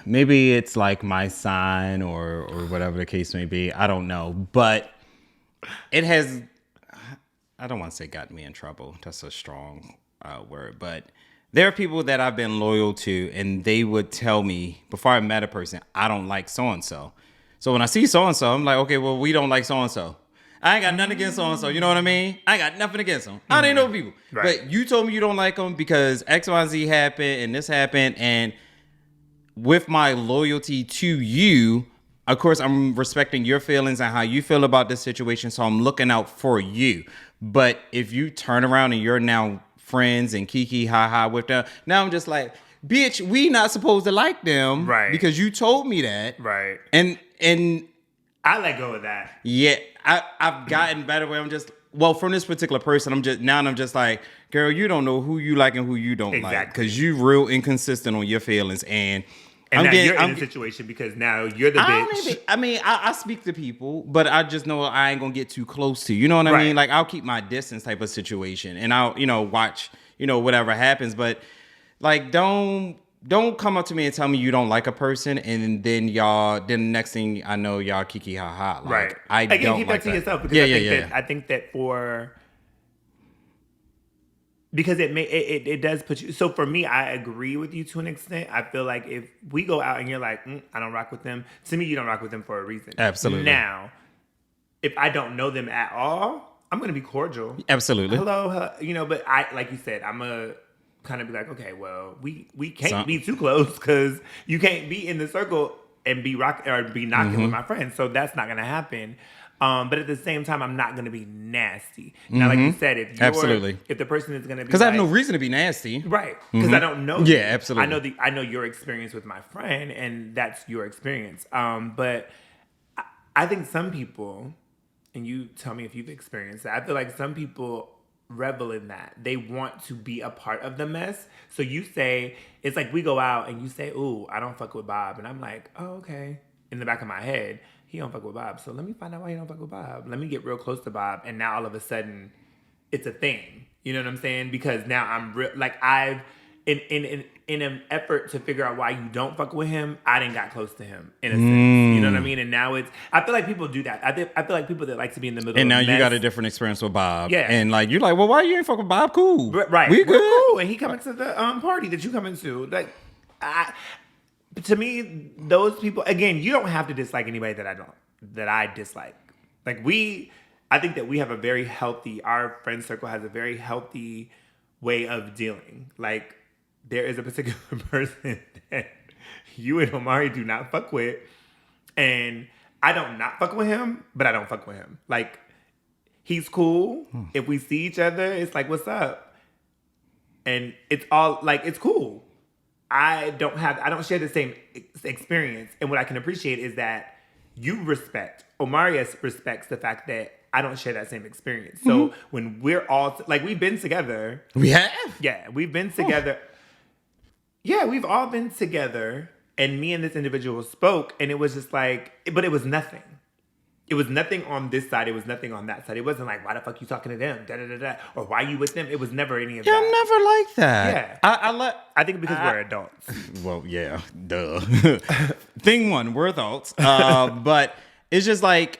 maybe it's like my sign or whatever the case may be. I don't know, but it has. I don't want to say got me in trouble. That's a strong word, but there are people that I've been loyal to, and they would tell me before I met a person, I don't like so and so. So when I see so and so, I'm like, okay, well, we don't like so and so. I ain't got nothing against so-and-so. You know what I mean? I ain't got nothing against them. I don't know people. Right. But you told me you don't like them because X, Y, Z happened and this happened. And with my loyalty to you, of course, I'm respecting your feelings and how you feel about this situation. So I'm looking out for you. But if you turn around and you're now friends and kiki ha with them, now I'm just like, bitch, we not supposed to like them. Right. Because you told me that. Right. And I let go of that. Yeah, I've gotten better where I'm just, from this particular person, I'm just like, girl, you don't know who you like and who you don't like. Because you real inconsistent on your feelings. And now you're in a situation because now you're the bitch. I speak to people, but I just know I ain't going to get too close to you. You know what I mean? Like, I'll keep my distance type of situation. And I'll, watch, whatever happens. But, like, don't come up to me and tell me you don't like a person, and then the next thing I know, y'all kiki ha ha. Like, I don't keep like that to that. yourself because I think that for Because it does put you. So for me, I agree with you to an extent. I feel like if we go out and you're like, I don't rock with them. To me, you don't rock with them for a reason. Absolutely. Now, if I don't know them at all, I'm going to be cordial. Absolutely. Hello, but I, like you said, I'm a kind of be like, okay, well, we can't be too close because you can't be in the circle and be knocking with my friends. So that's not going to happen. But at the same time, I'm not going to be nasty. Now, like you said, if the person is going to be, because I have no reason to be nasty, right? Because I don't know. Yeah, absolutely. I know your experience with my friend, and that's your experience. But I think some people, and you tell me if you've experienced that. I feel like some people revel in that. They want to be a part of the mess. So you say, it's like we go out and you say, "Ooh, I don't fuck with Bob," and I'm like, "Oh, okay." In the back of my head, he don't fuck with Bob. So let me find out why he don't fuck with Bob. Let me get real close to Bob. And now all of a sudden, it's a thing. You know what I'm saying? Because now I'm I've in an effort to figure out why you don't fuck with him, I didn't got close to him in a sense. You know what I mean? And now I feel like people do that. I feel like people that like to be in the middle. And now of you got a different experience with Bob. Yeah. And like you're like, well, why you ain't fuck with Bob? Cool. Right. We're good. Cool. And he coming to the party that you coming to. Like, to me, those people, again, you don't have to dislike anybody that I dislike. Like I think that we have our friend circle has a very healthy way of dealing. Like, there is a particular person that you and Omari do not fuck with, and I don't not fuck with him, but I don't fuck with him. Like, he's cool. If we see each other, it's like, what's up? And it's all like, it's cool. I don't share the same experience. And what I can appreciate is that you respect, Omari respects the fact that I don't share that same experience. So when we're all, like, we've been together. We have? Yeah, we've been together. Yeah, we've all been together. And me and this individual spoke, and it was just like, but it was nothing. It was nothing on this side. It was nothing on that side. It wasn't like, why the fuck you talking to them? Da, da, da, da. Or why you with them? It was never any of that. I'm never like that. Yeah. I think because we're adults. Well, yeah, duh. Thing one, we're adults. But it's just like,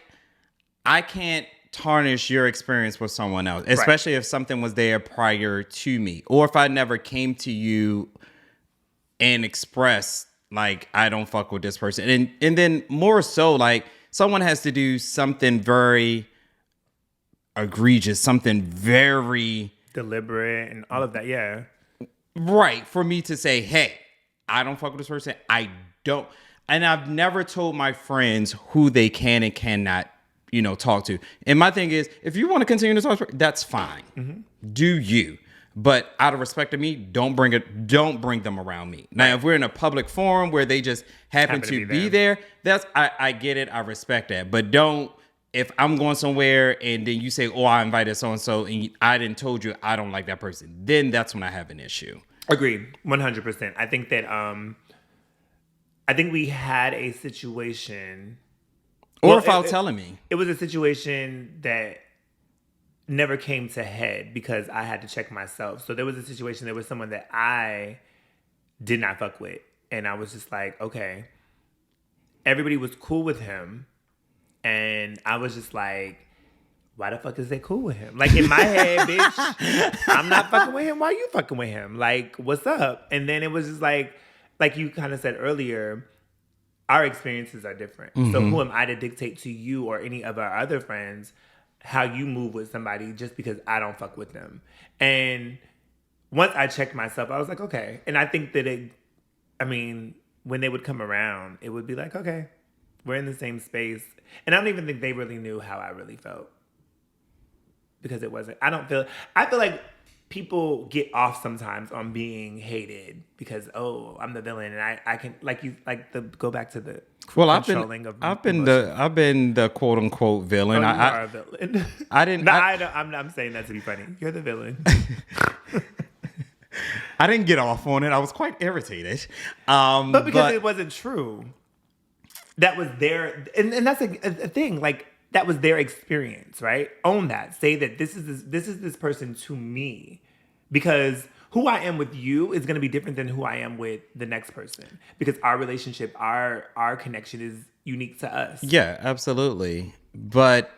I can't tarnish your experience with someone else, especially if something was there prior to me. Or if I never came to you and expressed, like, I don't fuck with this person. And then more so, like, someone has to do something very egregious, something very deliberate and all of that, yeah. Right, for me to say, hey, I don't fuck with this person. I don't. And I've never told my friends who they can and cannot, talk to. And my thing is, if you want to continue to talk to, that's fine. Mm-hmm. Do you. But out of respect to me, don't bring them around me. Now, if we're in a public forum where they just happen to be there, I get it. I respect that. But don't, if I'm going somewhere and then you say, oh, I invited so-and-so and I didn't told you I don't like that person, then that's when I have an issue. Agreed. 100%. I think that, I think we had a situation. Or without telling me. It was a situation that never came to head because I had to check myself. So there was a situation, there was someone that I did not fuck with. And I was just like, okay. Everybody was cool with him. And I was just like, why the fuck is they cool with him? Like, in my head, bitch, I'm not fucking with him. Why you fucking with him? Like, what's up? And then it was just like you kind of said earlier, our experiences are different. Mm-hmm. So who am I to dictate to you or any of our other friends how you move with somebody just because I don't fuck with them? And once I checked myself, I was like, okay. And I think that when they would come around, it would be like, okay, we're in the same space. And I don't even think they really knew how I really felt. Because it wasn't, I feel like people get off sometimes on being hated because, oh, I'm the villain. And I can, go back to the controlling of I've been the quote unquote villain. Oh, you are a villain. I didn't. I'm saying that to be funny. You're the villain. I didn't get off on it. I was quite irritated. But because it wasn't true. That was their, and that's a thing. Like, that was their experience, right? Own that. Say that this is this person to me, because who I am with you is going to be different than who I am with the next person, because our relationship, our connection is unique to us. Yeah, absolutely. But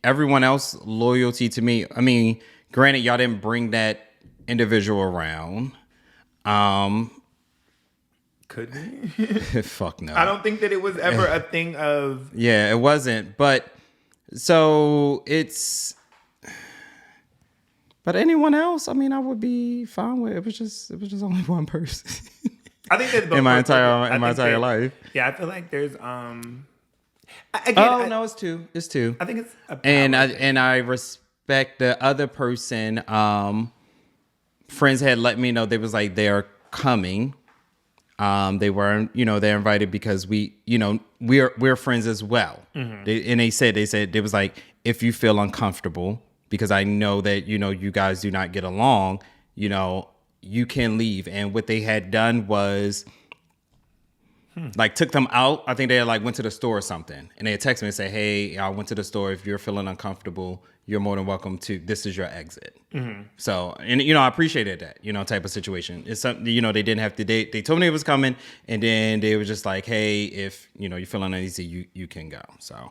everyone else loyalty to me. I mean, Granted, y'all didn't bring that individual around. Could we? Fuck no. I don't think that it was ever a thing of. Yeah, it wasn't. But so it's. But anyone else, I mean, I would be fine with it. It was just only one person. I think that in my entire life. Yeah, I feel like there's no, it's two. It's two. I think it's a power and I respect the other person. Friends had let me know they was like they're coming. They weren't, they're invited because we're friends as well. Mm-hmm. They said they was like, if you feel uncomfortable, because I know that, you guys do not get along, you can leave. And what they had done was like took them out. I think they like went to the store or something, and they had texted me and say, hey, I went to the store. If you're feeling uncomfortable, you're more than welcome to, this is your exit. Mm-hmm. So, and I appreciated that, type of situation. It's something, they didn't have to date. They told me it was coming, and then they were just like, hey, if, you're feeling uneasy, you can go. So.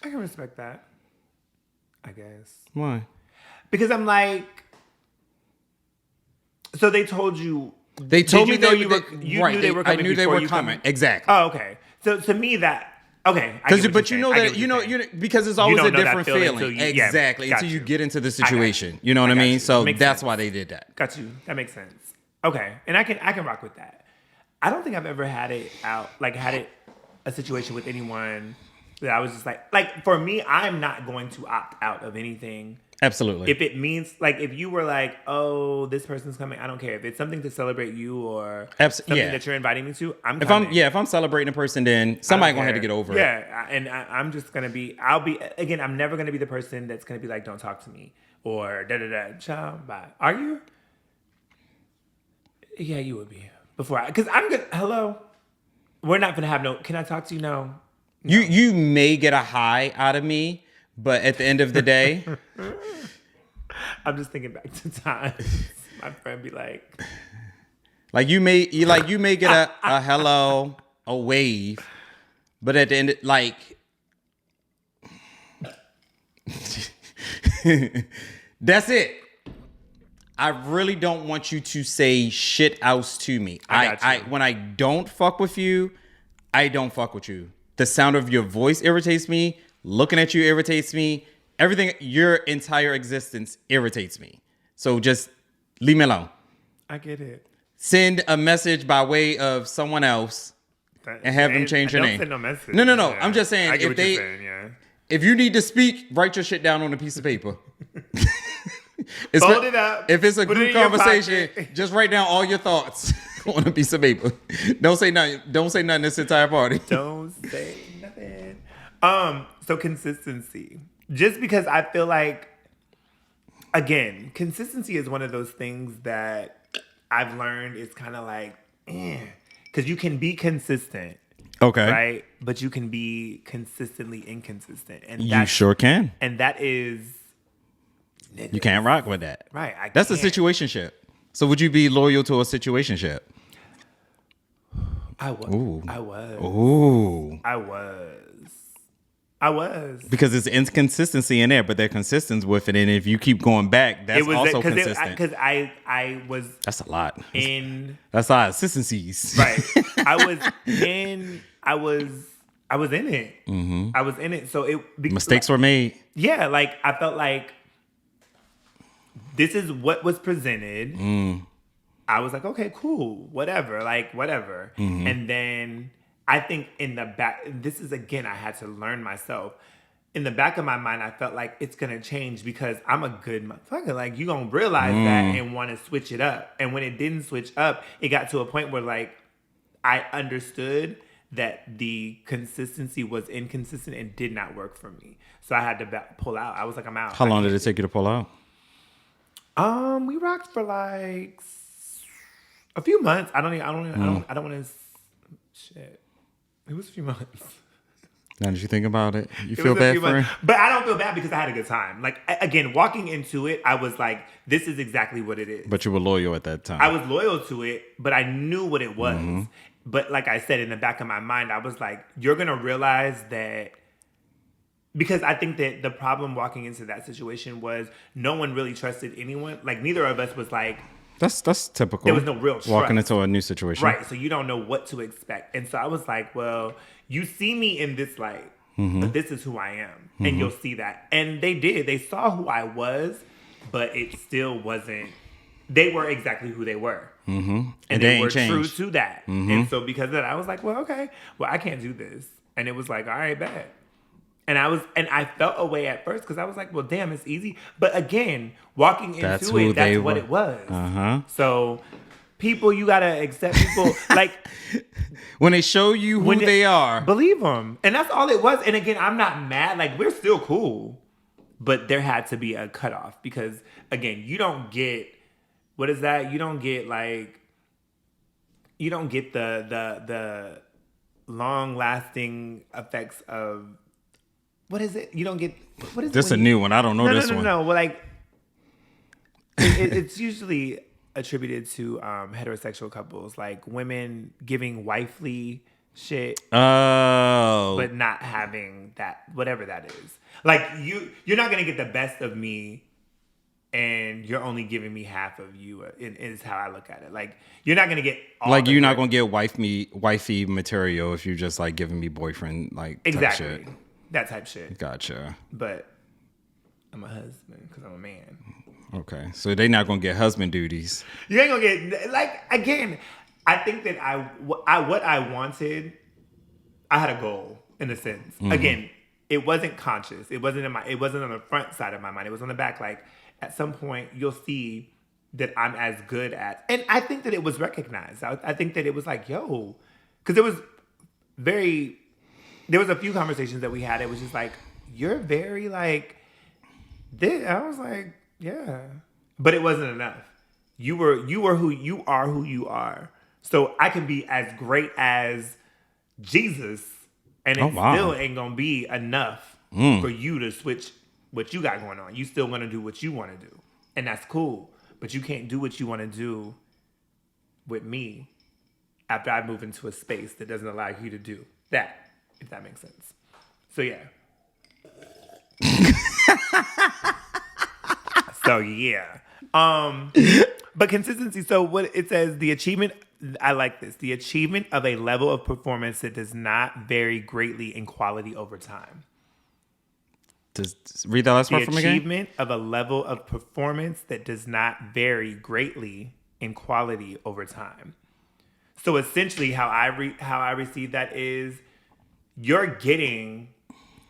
I can respect that, I guess. Why? Because I'm like, so they told you. They told me you knew they were coming. I knew they were coming. Exactly. Oh, okay. So to me that okay. Because because it's always a different feeling. Exactly. Until you get into the situation. You know what I mean? So that's why they did that. Got you. That makes sense. Okay, and I can rock with that. I don't think I've ever had a situation with anyone that I was just like for me, I'm not going to opt out of anything. Absolutely. If it means, if you were like, oh, this person's coming, I don't care. If it's something to celebrate you or something that you're inviting me to, I'm coming. If I'm celebrating a person, then somebody gonna have to get over it. Yeah, and I'm just gonna be, I'm never gonna be the person that's gonna be like, don't talk to me or da-da-da, ciao, bye. Are you? Yeah, you would be. Because I'm good. Hello? We're not gonna have can I talk to you? No. You may get a high out of me, but at the end of the day, I'm just thinking back to times my friend be like you may get a hello, a wave, but at the end, that's it. I really don't want you to say shit else to me. When I don't fuck with you, I don't fuck with you. The sound of your voice irritates me. Looking at you irritates me. Everything, your entire existence irritates me. So just leave me alone. I get it. Send a message by way of someone else and have them change your name. Don't send no message. No. Yeah. I'm just saying, I get what you're saying, yeah. If you need to speak, write your shit down on a piece of paper. Fold it up. If it's a group conversation, just write down all your thoughts on a piece of paper. Don't say nothing. Don't say nothing this entire party. Don't say nothing. So consistency. Just because I feel like, again, consistency is one of those things that I've learned is kind of like, because you can be consistent. Okay. Right? But you can be consistently inconsistent. And you sure can. And that is... You can't rock with that. Right. That's a situationship. So would you be loyal to a situationship? I was. Ooh. I was. Ooh. I was. Because it's inconsistency in there, but they're consistent with it. And if you keep going back, that's also consistent. Because I was... That's a lot. That's a lot of consistencies. Right. I was in it. Mm-hmm. I was in it. So mistakes were made. Yeah. I felt like this is what was presented. I was like, okay, cool. Whatever. Mm-hmm. And then I think in the back, this is again, I had to learn myself. In the back of my mind, I felt like it's going to change because I'm a good motherfucker. You going to realize that and want to switch it up. And when it didn't switch up, it got to a point where I understood that the consistency was inconsistent and did not work for me. So I had to pull out. I was like, I'm out. How long did it take you to pull out? We rocked for a few months. I don't want to shit. It was a few months. Now that you think about it, you feel bad for him? But I don't feel bad because I had a good time. Again, walking into it, I was like, this is exactly what it is. But you were loyal at that time. I was loyal to it, but I knew what it was. Mm-hmm. But like I said, in the back of my mind, I was like, you're going to realize that because I think that the problem walking into that situation was no one really trusted anyone. Like neither of us was like, That's typical. there was no real trust. Walking into a new situation. Right. So you don't know what to expect. And so I was like, well, you see me in this light, but this is who I am. And you'll see that. And they did. They saw who I was, but it still wasn't. They were exactly who they were. And they were true to that. And so because of that, I was like, well, okay. Well, I can't do this. And it was like, all right, bet. And I felt a way at first because I was like, well, damn, it's easy. But again, walking into that's what it was. So people, you got to accept people. Like, when they show you who they are. Believe them. And that's all it was. And again, I'm not mad. Like, we're still cool. But there had to be a cutoff because, again, you don't get, what is that? You don't get, like, you don't get the long-lasting effects of, what is it? You don't get... What is this is a new one. I don't know this one. No. Well, like, it's usually attributed to heterosexual couples, like women giving wifely shit, but not having that, whatever that is. Like, you're not going to get the best of me, and you're only giving me half of you, is how I look at it. Like, you're not going to get all like, you're not going to get wifey material if you're just, like, giving me boyfriend, like, exactly. type shit. That type shit. Gotcha. But I'm a husband because I'm a man. Okay. So they're not going to get husband duties. You ain't going to get... Like, again, I think that what I wanted, I had a goal, in a sense. Again, it wasn't conscious. It wasn't it wasn't on the front side of my mind. It was on the back. Like, at some point, you'll see that I'm as good at... And I think that it was recognized. I think that it was like, yo... Because it was very... There was a few conversations that we had. It was just like, you're very like this. I was like, yeah, but it wasn't enough. You were who you are. So I can be as great as Jesus, and it still ain't gonna be enough for you to switch what you got going on. You still gonna do what you want to do, and that's cool. But you can't do what you want to do with me after I move into a space that doesn't allow you to do that. If that makes sense. So, yeah. But consistency. So, what it says, the achievement, I like this. The achievement of a level of performance that does not vary greatly in quality over time. Read that last part from again. The achievement of a level of performance that does not vary greatly in quality over time. So, essentially, how I receive that is, you're getting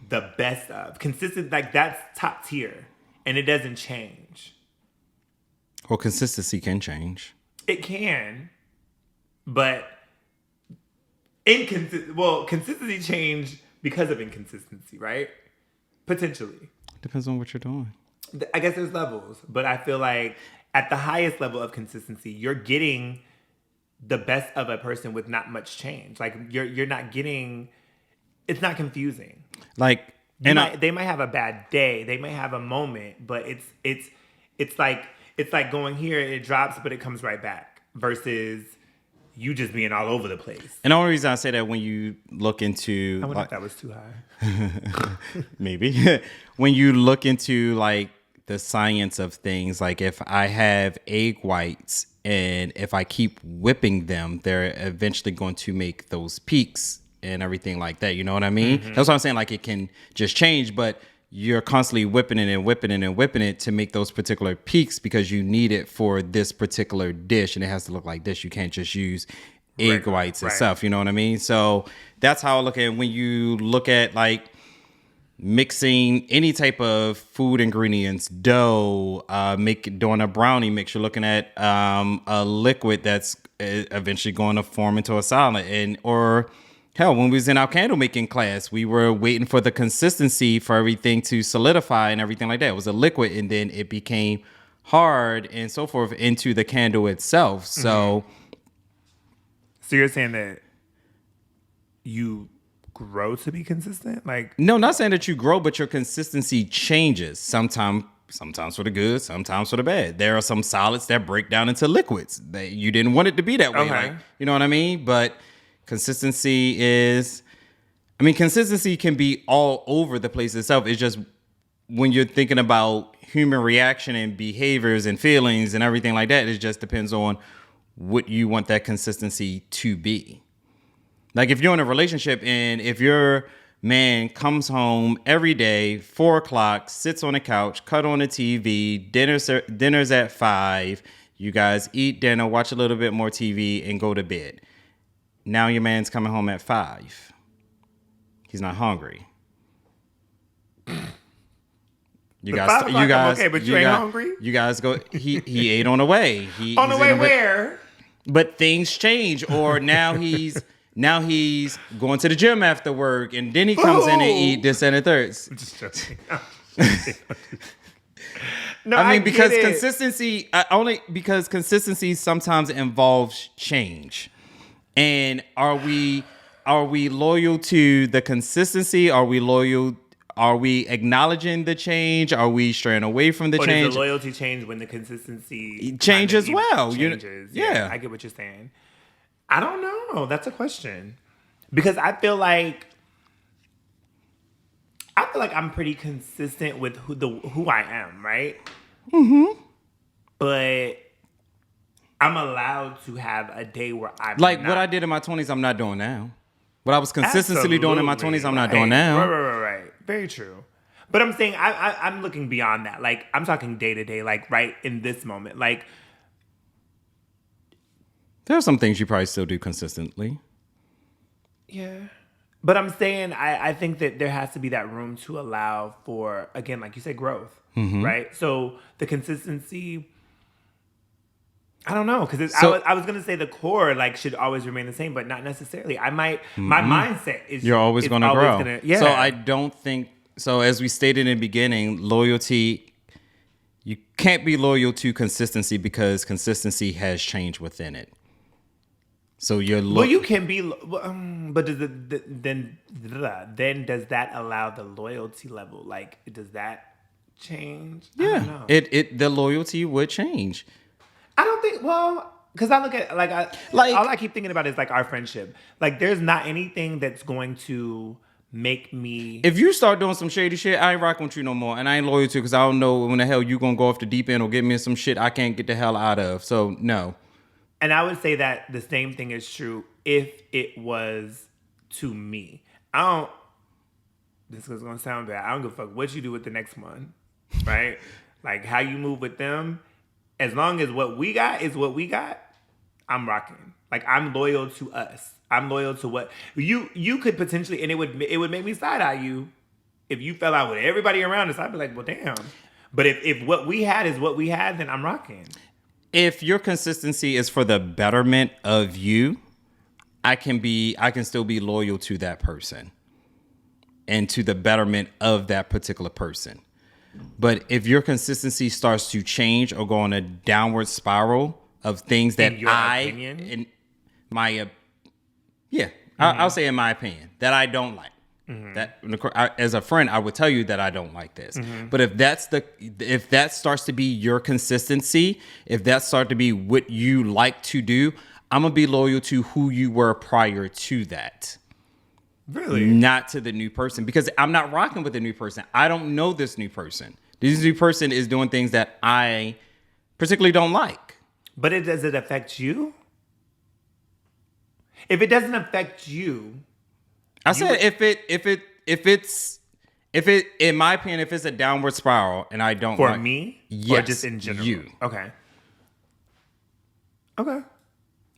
the best of consistent, like that's top tier, and it doesn't change. Well, consistency can change. It can, but consistency change because of inconsistency, right? Potentially. Depends on what you're doing. I guess there's levels, but I feel like at the highest level of consistency, you're getting the best of a person with not much change. Like you're not getting. It's not confusing. Like, they might have a bad day. They may have a moment, but it's like going here, it drops, but it comes right back. Versus you just being all over the place. And the only reason I say that, when you look into, I wonder if that was too high. Maybe. When you look into like the science of things, like if I have egg whites and if I keep whipping them, they're eventually going to make those peaks and everything like that. You know what I mean? That's what I'm saying. Like, it can just change, but you're constantly whipping it and whipping it and whipping it to make those particular peaks because you need it for this particular dish, and it has to look like this. You can't just use egg whites itself. You know what I mean? So that's how I look at it. When you look at like mixing any type of food ingredients, dough, doing a brownie mix, you're looking at a liquid that's eventually going to form into a solid, or hell, when we was in our candle making class, we were waiting for the consistency for everything to solidify and everything like that. It was a liquid, and then it became hard and so forth into the candle itself. So you're saying that you grow to be consistent? Like, no, not saying that you grow, but your consistency changes. Sometimes for the good, sometimes for the bad. There are some solids that break down into liquids. You didn't want it to be that way. Okay. Like, you know what I mean? But consistency is, I mean, consistency can be all over the place itself. It's just when you're thinking about human reaction and behaviors and feelings and everything like that, it just depends on what you want that consistency to be. Like if you're in a relationship and if your man comes home every day, 4:00, sits on the couch, cut on the TV, dinner's at 5, you guys eat dinner, watch a little bit more TV and go to bed. Now your man's coming home at 5. He's not hungry. You guys, okay, but you ain't hungry? You guys go, he ate on the way. On the way where? But things change, or now he's going to the gym after work, and then he comes in and eat this and the third. Just joking. No, I mean because consistency sometimes involves change. And are we loyal to the consistency? Are we acknowledging the change? Are we straying away from the change? Does the loyalty change when the consistency changes as well? Changes. Yeah, I get what you're saying. I don't know. That's a question. Because I feel like I'm pretty consistent with who I am, right? Mm-hmm. But I'm allowed to have a day where I'm like not. What I did in my 20s, I'm not doing now. What I was consistently doing in my 20s, I'm not doing now. Right. Very true. But I'm saying I'm looking beyond that. Like I'm talking day to day, like right in this moment. Like there are some things you probably still do consistently. Yeah. But I'm saying I think that there has to be that room to allow for, again, like you said, growth, right? So the consistency, I don't know, because I was going to say the core like should always remain the same, but not necessarily. I might, my mindset is you're always going to grow. Yeah. So I don't think, so as we stated in the beginning, loyalty, you can't be loyal to consistency because consistency has changed within it. So you're well, you can be, but then does that allow the loyalty level? Like, does that change? Yeah, I don't know. The loyalty would change. I don't think. Well, because I look at all I keep thinking about is like our friendship. Like, there's not anything that's going to make me. If you start doing some shady shit, I ain't rocking with you no more, and I ain't loyal to because I don't know when the hell you gonna go off the deep end or get me in some shit I can't get the hell out of. So no. And I would say that the same thing is true if it was to me. This is going to sound bad. I don't give a fuck what you do with the next one, right? Like how you move with them. As long as what we got is what we got, I'm rocking. Like I'm loyal to us. I'm loyal to what you could potentially, and it would make me side eye you if you fell out with everybody around us. I'd be like, well, damn. But if what we had is what we had, then I'm rocking. If your consistency is for the betterment of you, I can still be loyal to that person and to the betterment of that particular person. But if your consistency starts to change or go on a downward spiral of things that I'll say in my opinion that I don't like. Mm-hmm. That as a friend, I would tell you that I don't like this. Mm-hmm. But if that starts to be your consistency, if that starts to be what you like to do, I'm gonna be loyal to who you were prior to that. Really? Not to the new person, because I'm not rocking with the new person. I don't know this new person. This new person is doing things that I particularly don't like. But does it affect you? If it doesn't affect you. I said if it's in my opinion, if it's a downward spiral and I don't for like, me, yes, or just in general, you. Okay.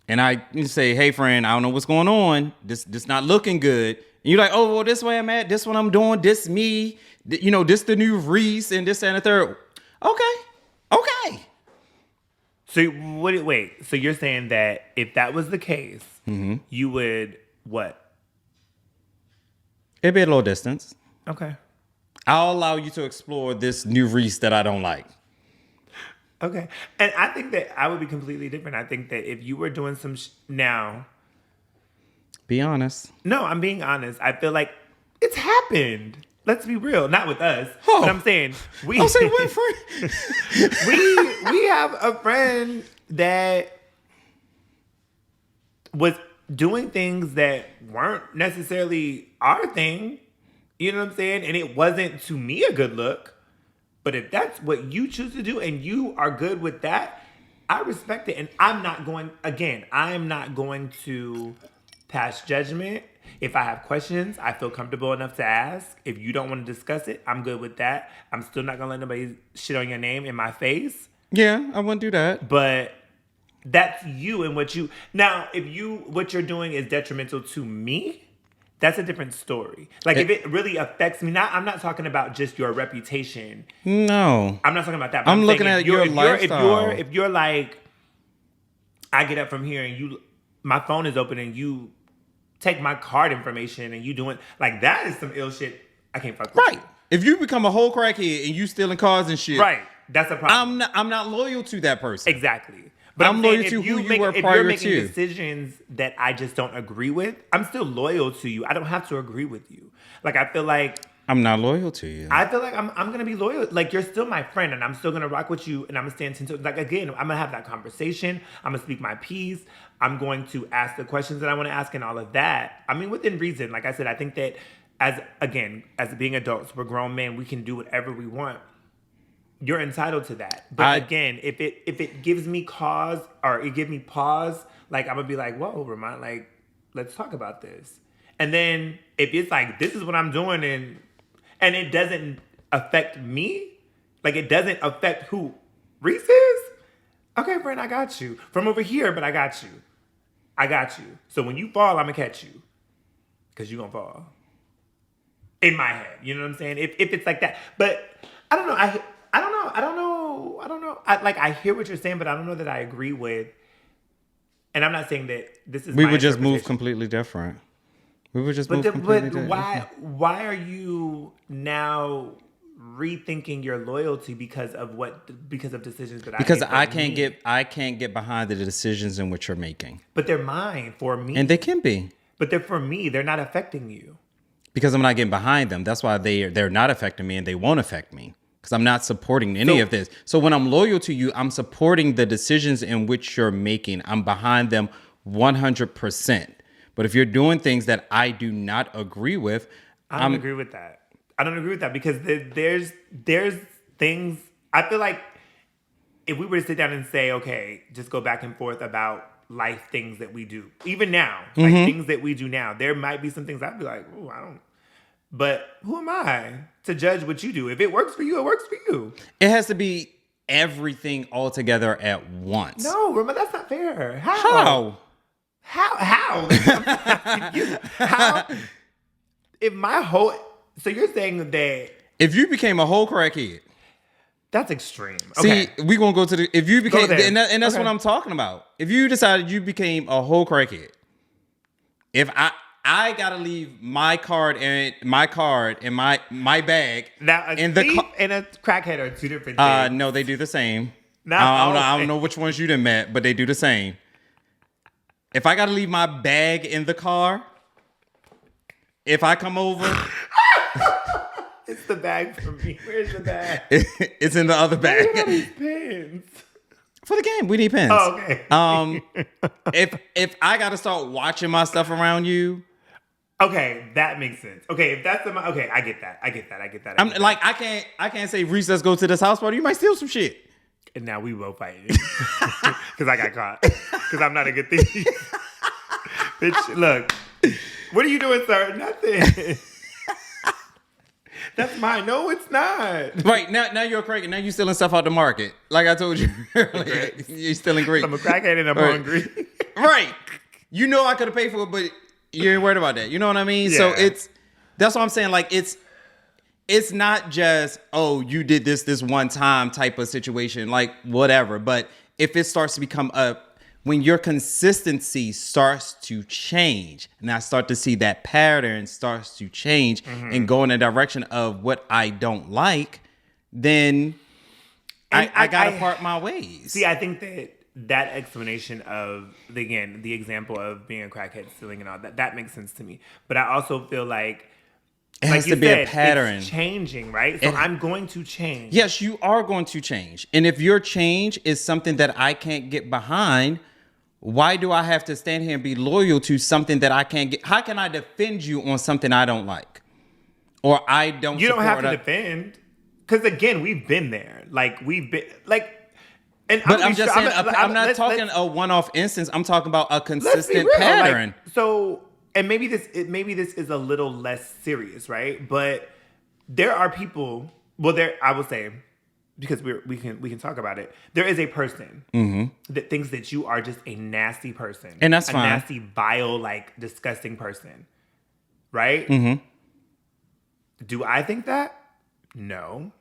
And I say, hey friend, I don't know what's going on. This not looking good. And you're like, oh well, this way I'm at, this what I'm doing, this me, this the new Reese and this and the third. Okay. So wait. So you're saying that if that was the case, mm-hmm. you would what? It'd be a little distance. Okay. I'll allow you to explore this new Reese that I don't like. Okay. And I think that I would be completely different. I think that if you were doing some now. Be honest. No, I'm being honest. I feel like it's happened. Let's be real. Not with us. But I'm saying I'll say what friend? we have a friend that was doing things that weren't necessarily our thing. You know what I'm saying? And it wasn't, to me, a good look. But if that's what you choose to do and you are good with that, I respect it. And I am not going to pass judgment. If I have questions, I feel comfortable enough to ask. If you don't want to discuss it, I'm good with that. I'm still not going to let nobody shit on your name in my face. Yeah, I wouldn't do that. But that's you and what you... Now, if what you're doing is detrimental to me, that's a different story. Like, if it really affects me, I'm not talking about just your reputation. No. I'm not talking about that. I'm looking at your lifestyle. If you're like, I get up from here and my phone is open and you take my card information and you doing, like, that is some ill shit. I can't fuck with you. Right. If you become a whole crackhead and you stealing cars and shit. Right. That's a problem. I'm not loyal to that person. Exactly. But I'm loyal to who you were prior to. If you're making decisions that I just don't agree with, I'm still loyal to you. I don't have to agree with you. Like, I feel like... I'm not loyal to you. I feel like I'm going to be loyal. Like, you're still my friend, and I'm still going to rock with you, and I'm going to stand 10 toes. Like, again, I'm going to have that conversation. I'm going to speak my piece. I'm going to ask the questions that I want to ask and all of that. I mean, within reason. Like I said, I think that as being adults, we're grown men, we can do whatever we want. You're entitled to that. But again, if it gives me cause or it gives me pause, like, I'm gonna be like, whoa, Ramont, like, let's talk about this. And then if it's like, this is what I'm doing and it doesn't affect me, like, it doesn't affect who Reese is, okay, friend, I got you. From over here, but I got you. I got you. So when you fall, I'm gonna catch you. Because you're gonna fall. In my head. You know what I'm saying? If it's like that. But I don't know. I don't know. I hear what you're saying, but I don't know that I agree with. And I'm not saying that this is. We would just move completely different. We would just move completely different. But why are you now rethinking your loyalty because of decisions that because I can't get behind the decisions in which you're making. But they're mine for me. And they can be. But they're for me. They're not affecting you. Because I'm not getting behind them. That's why they're not affecting me and they won't affect me. Because I'm not supporting any of this. So when I'm loyal to you, I'm supporting the decisions in which you're making. I'm behind them 100%. But if you're doing things that I do not agree with, I don't agree with that. I don't agree with that because there's things. I feel like if we were to sit down and say, okay, just go back and forth about life things that we do, even now, like things that we do now, there might be some things I'd be like, oh, I don't. But who am I to judge what you do? If it works for you, it works for you. It has to be everything all together at once. No, Ramont, that's not fair. How? How? How? If my whole... So you're saying that... If you became a whole crackhead... That's extreme. Okay. See, we're going to go to the... If you became... And that's okay. what I'm talking about. If you decided you became a whole crackhead, if I gotta leave my card and my bag... Now, a thief and a crackhead are two different things. No, they do the same. No, I don't know which ones you done met, but they do the same. If I gotta leave my bag in the car, if I come over... It's the bag for me. Where's the bag? It's in the other bag. Where are these pins? For the game, we need pins. Oh, okay. If I gotta start watching my stuff around you... Okay, that makes sense. Okay, if that's okay, I get that. I can't say, Reese, let's go to this house party. You might steal some shit. And now we will fight because I got caught. Because I'm not a good thief. Bitch, look. What are you doing, sir? Nothing. That's mine. No, it's not. Right, now you're a crackhead. Now you're stealing stuff out the market. Like I told you earlier. You're stealing grapes. I'm a crackhead and I'm hungry. Right. You know I could have paid for it, but you ain't worried about that. You know what I mean? Yeah. So that's what I'm saying. Like it's not just, oh, you did this one time type of situation, like whatever. But if it starts to become when your consistency starts to change, and I start to see that pattern starts to change and go in the direction of what I don't like, then I gotta part my ways. See, I think that explanation of the example of being a crackhead, stealing and all that makes sense to me. But I also feel like it has to be a pattern. It's changing, right? So I'm going to change. Yes, you are going to change. And if your change is something that I can't get behind, why do I have to stand here and be loyal to something that I can't get? How can I defend you on something I don't like? Or I don't You don't have to support defend. Because again, we've been there. Like, we've been, like, and But I'm just saying, I'm not talking a one-off instance. I'm talking about a consistent pattern. Like, so, and maybe this is a little less serious, right? But there are people, I will say, because we can talk about it. There is a person that thinks that you are just a nasty person. And that's fine. A nasty, vile, like, disgusting person. Right? Mm-hmm. Do I think that? No.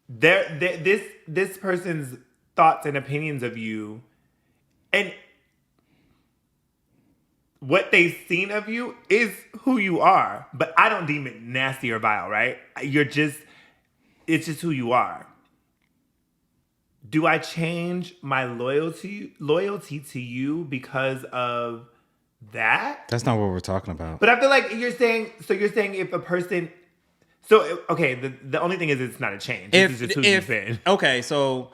This person's thoughts and opinions of you and what they've seen of you is who you are. But I don't deem it nasty or vile, right? It's just who you are. Do I change my loyalty to you because of that? That's not what we're talking about. But I feel like you're saying if a person, so okay, the only thing is it's not a change. This is just who you've been. Okay, so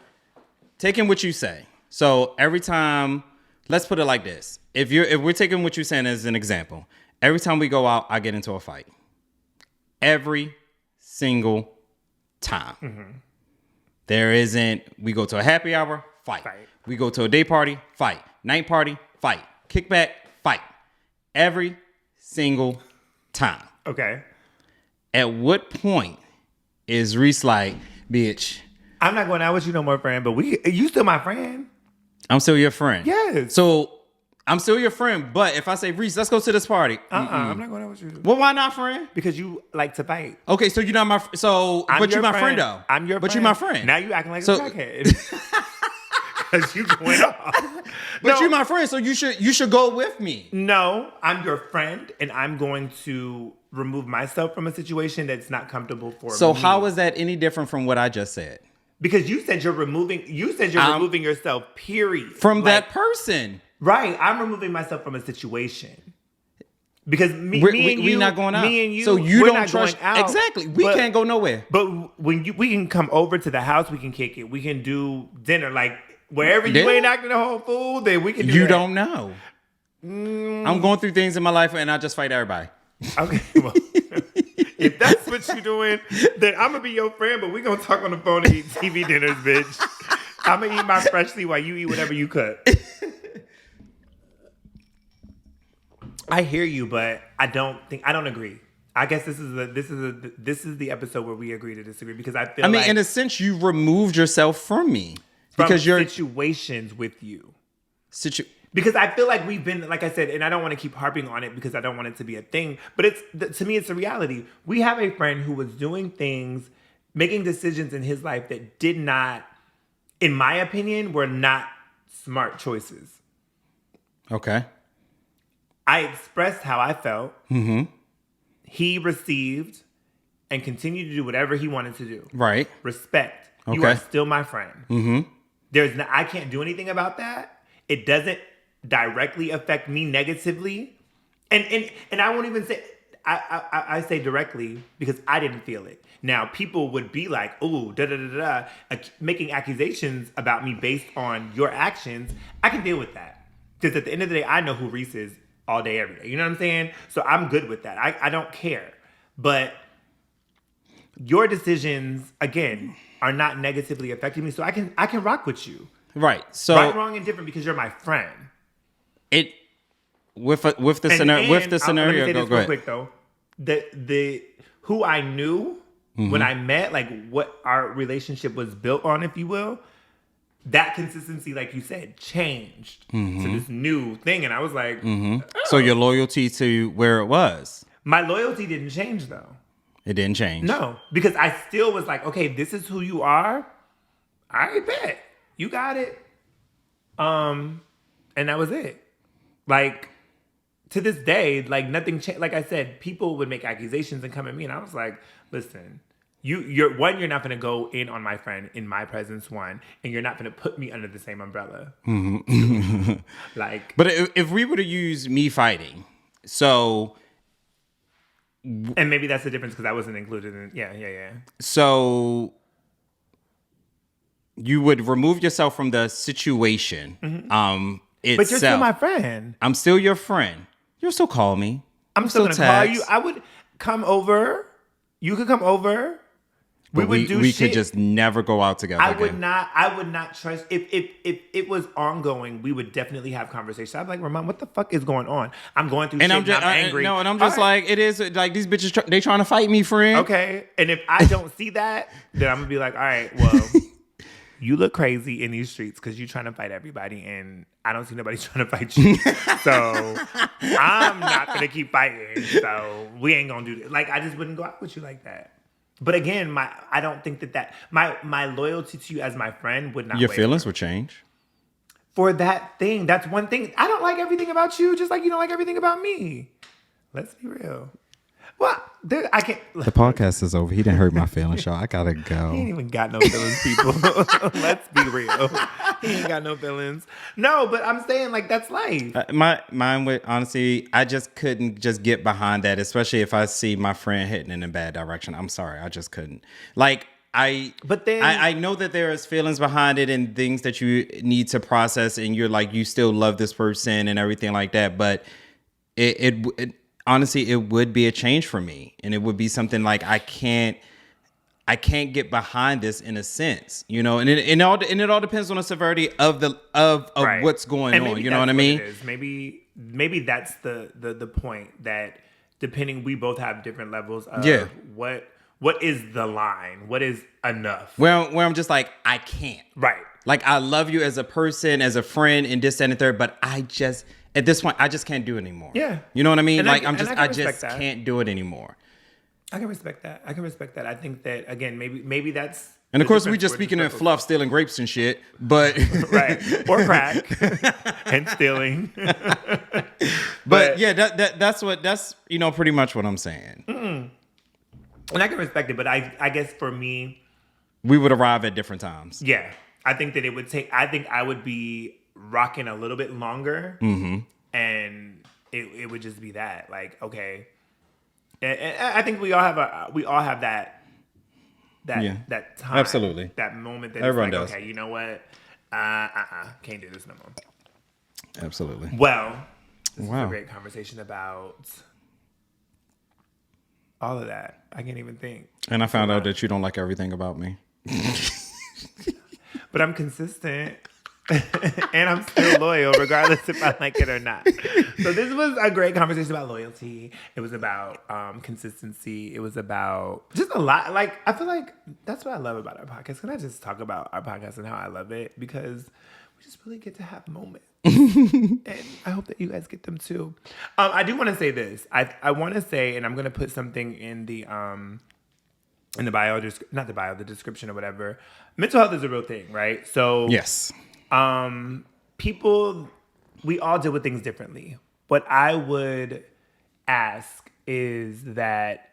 taking what you say. So every time, let's put it like this. If we're taking what you're saying as an example, every time we go out, I get into a fight. Every single time. Mm-hmm. There isn't, we go to a happy hour, fight. We go to a day party, fight. Night party, fight. Kickback, fight. Every single time. Okay. At what point is Reese like, bitch, I'm not going out with you no more, friend, but you still my friend. I'm still your friend. Yes. So I'm still your friend, but if I say, Reese, let's go to this party. I'm not going out with you. Well, why not, friend? Because you like to fight. Okay, so you're not my but you're my friend though. I'm your friend. But you're my friend. Now you acting like a crackhead. Because you going off. But you're my friend, so you should go with me. No, I'm your friend, and I'm going to remove myself from a situation that's not comfortable for me. So how is that any different from what I just said? Because you said you're removing yourself, period. From that person. Right. I'm removing myself from a situation. Because me not going out. Me and you, so you we're don't not trust going out. Exactly. We can't go nowhere. But when we can come over to the house, we can kick it. We can do dinner. Like wherever you ain't acting a whole fool, then we can do that. You don't know. I'm going through things in my life and I just fight everybody. Okay. Well, if that's what you're doing, then I'm gonna be your friend, but we're gonna talk on the phone and eat TV dinners, bitch. I'm gonna eat my freshly while you eat whatever you cook. I hear you, but I don't agree. I guess this is the episode where we agree to disagree because I feel like in a sense you removed yourself from me because you're situations with you. Because I feel like we've been, like I said, and I don't want to keep harping on it because I don't want it to be a thing, but to me it's a reality. We have a friend who was doing things, making decisions in his life that did not, in my opinion, were not smart choices. Okay. I expressed how I felt. Mm-hmm. He received and continued to do whatever he wanted to do. Right. Respect. Okay. You are still my friend. Mm-hmm. I can't do anything about that. It doesn't directly affect me negatively. And I won't even say, I say directly because I didn't feel it. Now, people would be like, oh, making accusations about me based on your actions. I can deal with that. Because at the end of the day, I know who Reese is all day, every day. You know what I'm saying? So I'm good with that. I don't care. But your decisions, again, are not negatively affecting me. So I can rock with you. Right. So right, wrong, and different because you're my friend. With the scenario. Let me say this real quick though. The who I knew when I met, like what our relationship was built on, if you will, that consistency, like you said, changed to this new thing, and I was like, oh. So your loyalty to where it was? My loyalty didn't change though. It didn't change. No, because I still was like, okay, this is who you are. I bet you got it. And that was it. Like, to this day, like nothing changed. Like I said, people would make accusations and come at me, and I was like, listen, you're not going to go in on my friend in my presence, one, and you're not going to put me under the same umbrella. Mm-hmm. Like, but if we were to use me fighting, so, and maybe that's the difference because I wasn't included in. Yeah. So you would remove yourself from the situation. Itself. But you're still my friend. I'm still your friend. You'll still call me. I'm still gonna call you. I would come over. You could come over. We would do we shit. could just never go out together. I would not trust if it was ongoing. We would definitely have conversations. I'd be like, Ramont, what the fuck is going on? I'm going through shit. I'm angry. No, and I'm just like, it is like these bitches. They trying to fight me, friend. Okay, and if I don't see that, then I'm gonna be like, all right, well, you look crazy in these streets because you're trying to fight everybody, and I don't see nobody trying to fight you. So I'm not gonna keep fighting. So we ain't gonna do this. Like, I just wouldn't go out with you like that. But again, I don't think that my loyalty to you as my friend would not. Your feelings would change. For that thing, that's one thing. I don't like everything about you, just like you don't like everything about me. Let's be real. Well, I can't. The podcast is over. He didn't hurt my feelings, y'all. I gotta go. He ain't even got no feelings, people. Let's be real. He ain't got no feelings. No, but I'm saying, like, that's life. Mine would, honestly, I just couldn't just get behind that, especially if I see my friend heading in a bad direction. I'm sorry, I just couldn't. Like, I know that there is feelings behind it and things that you need to process, and you're like, you still love this person and everything like that, but it honestly, it would be a change for me, and it would be something like I can't get behind this in a sense, you know. And it all depends on the severity of right. What's going on. You know what I mean? Maybe that's the point, that depending, we both have different levels of what is the line, what is enough. Where I'm just like, I can't. Right. Like, I love you as a person, as a friend, and this, that, and the third, but I just. At this point, I just can't do it anymore. Yeah. You know what I mean? Like, I just can't do it anymore. I can respect that. I think that, again, maybe that's... And of course, we just speaking in fluff, stealing grapes and shit, but... Right. Or crack. And stealing. But yeah, that's pretty much what I'm saying. And I can respect it, but I guess for me... We would arrive at different times. Yeah. I think that it would take... I think I would be... rocking a little bit longer, and it would just be that, like, okay, and I think we all have that that time, absolutely, that moment that everyone it's like, does. okay, you know what, can't do this no more. Absolutely. Well, this is a great conversation about all of that. I can't even think. And I found out that you don't like everything about me, but I'm consistent. And I'm still loyal, regardless if I like it or not. So this was a great conversation about loyalty. It was about consistency. It was about just a lot. Like, I feel like that's what I love about our podcast. Can I just talk about our podcast and how I love it? Because we just really get to have moments. And I hope that you guys get them too. I do want to say this. I want to say, and I'm going to put something in the bio, the description or whatever. Mental health is a real thing, right? So yes. People, we all deal with things differently. What I would ask is that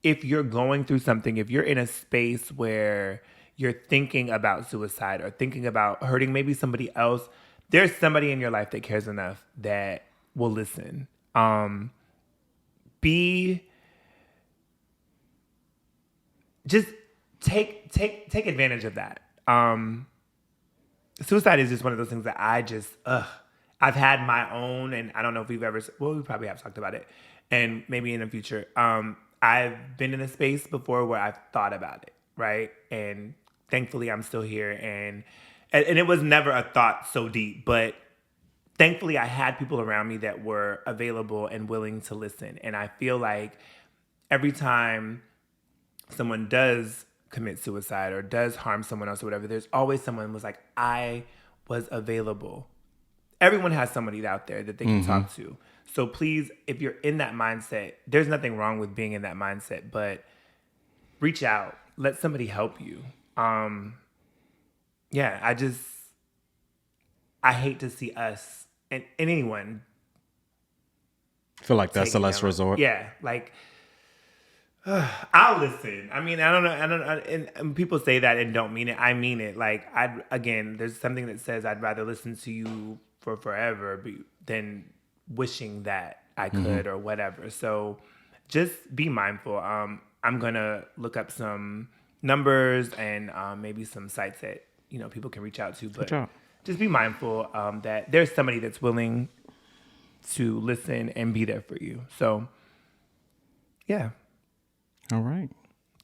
if you're going through something, if you're in a space where you're thinking about suicide or thinking about hurting maybe somebody else, there's somebody in your life that cares enough that will listen. Just take advantage of that. Suicide is just one of those things that I've had my own, and I don't know if we probably have talked about it, and maybe in the future. I've been in a space before where I've thought about it, right? And thankfully I'm still here, and it was never a thought so deep, but thankfully I had people around me that were available and willing to listen. And I feel like every time someone does commit suicide or does harm someone else or whatever, there's always someone who was like, I was available. Everyone has somebody out there that they can talk to. So please, if you're in that mindset, there's nothing wrong with being in that mindset, but reach out. Let somebody help you. I hate to see us and anyone feel like that's the last resort. Yeah, like, I'll listen. I mean, I don't know. And people say that and don't mean it. I mean it. Like, there's something that says I'd rather listen to you for forever than wishing that I could or whatever. So just be mindful. I'm going to look up some numbers and maybe some sites that people can reach out to. But job. just be mindful that there's somebody that's willing to listen and be there for you. So, yeah. All right.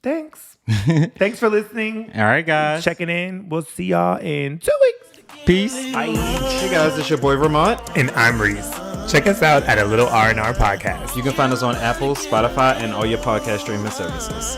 Thanks. Thanks for listening. All right, guys. Checking in. We'll see y'all in 2 weeks. Peace. Bye. Hey guys, it's your boy Ramont. And I'm Reese. Check us out at ALilRandRPodcast. You can find us on Apple, Spotify, and all your podcast streaming services.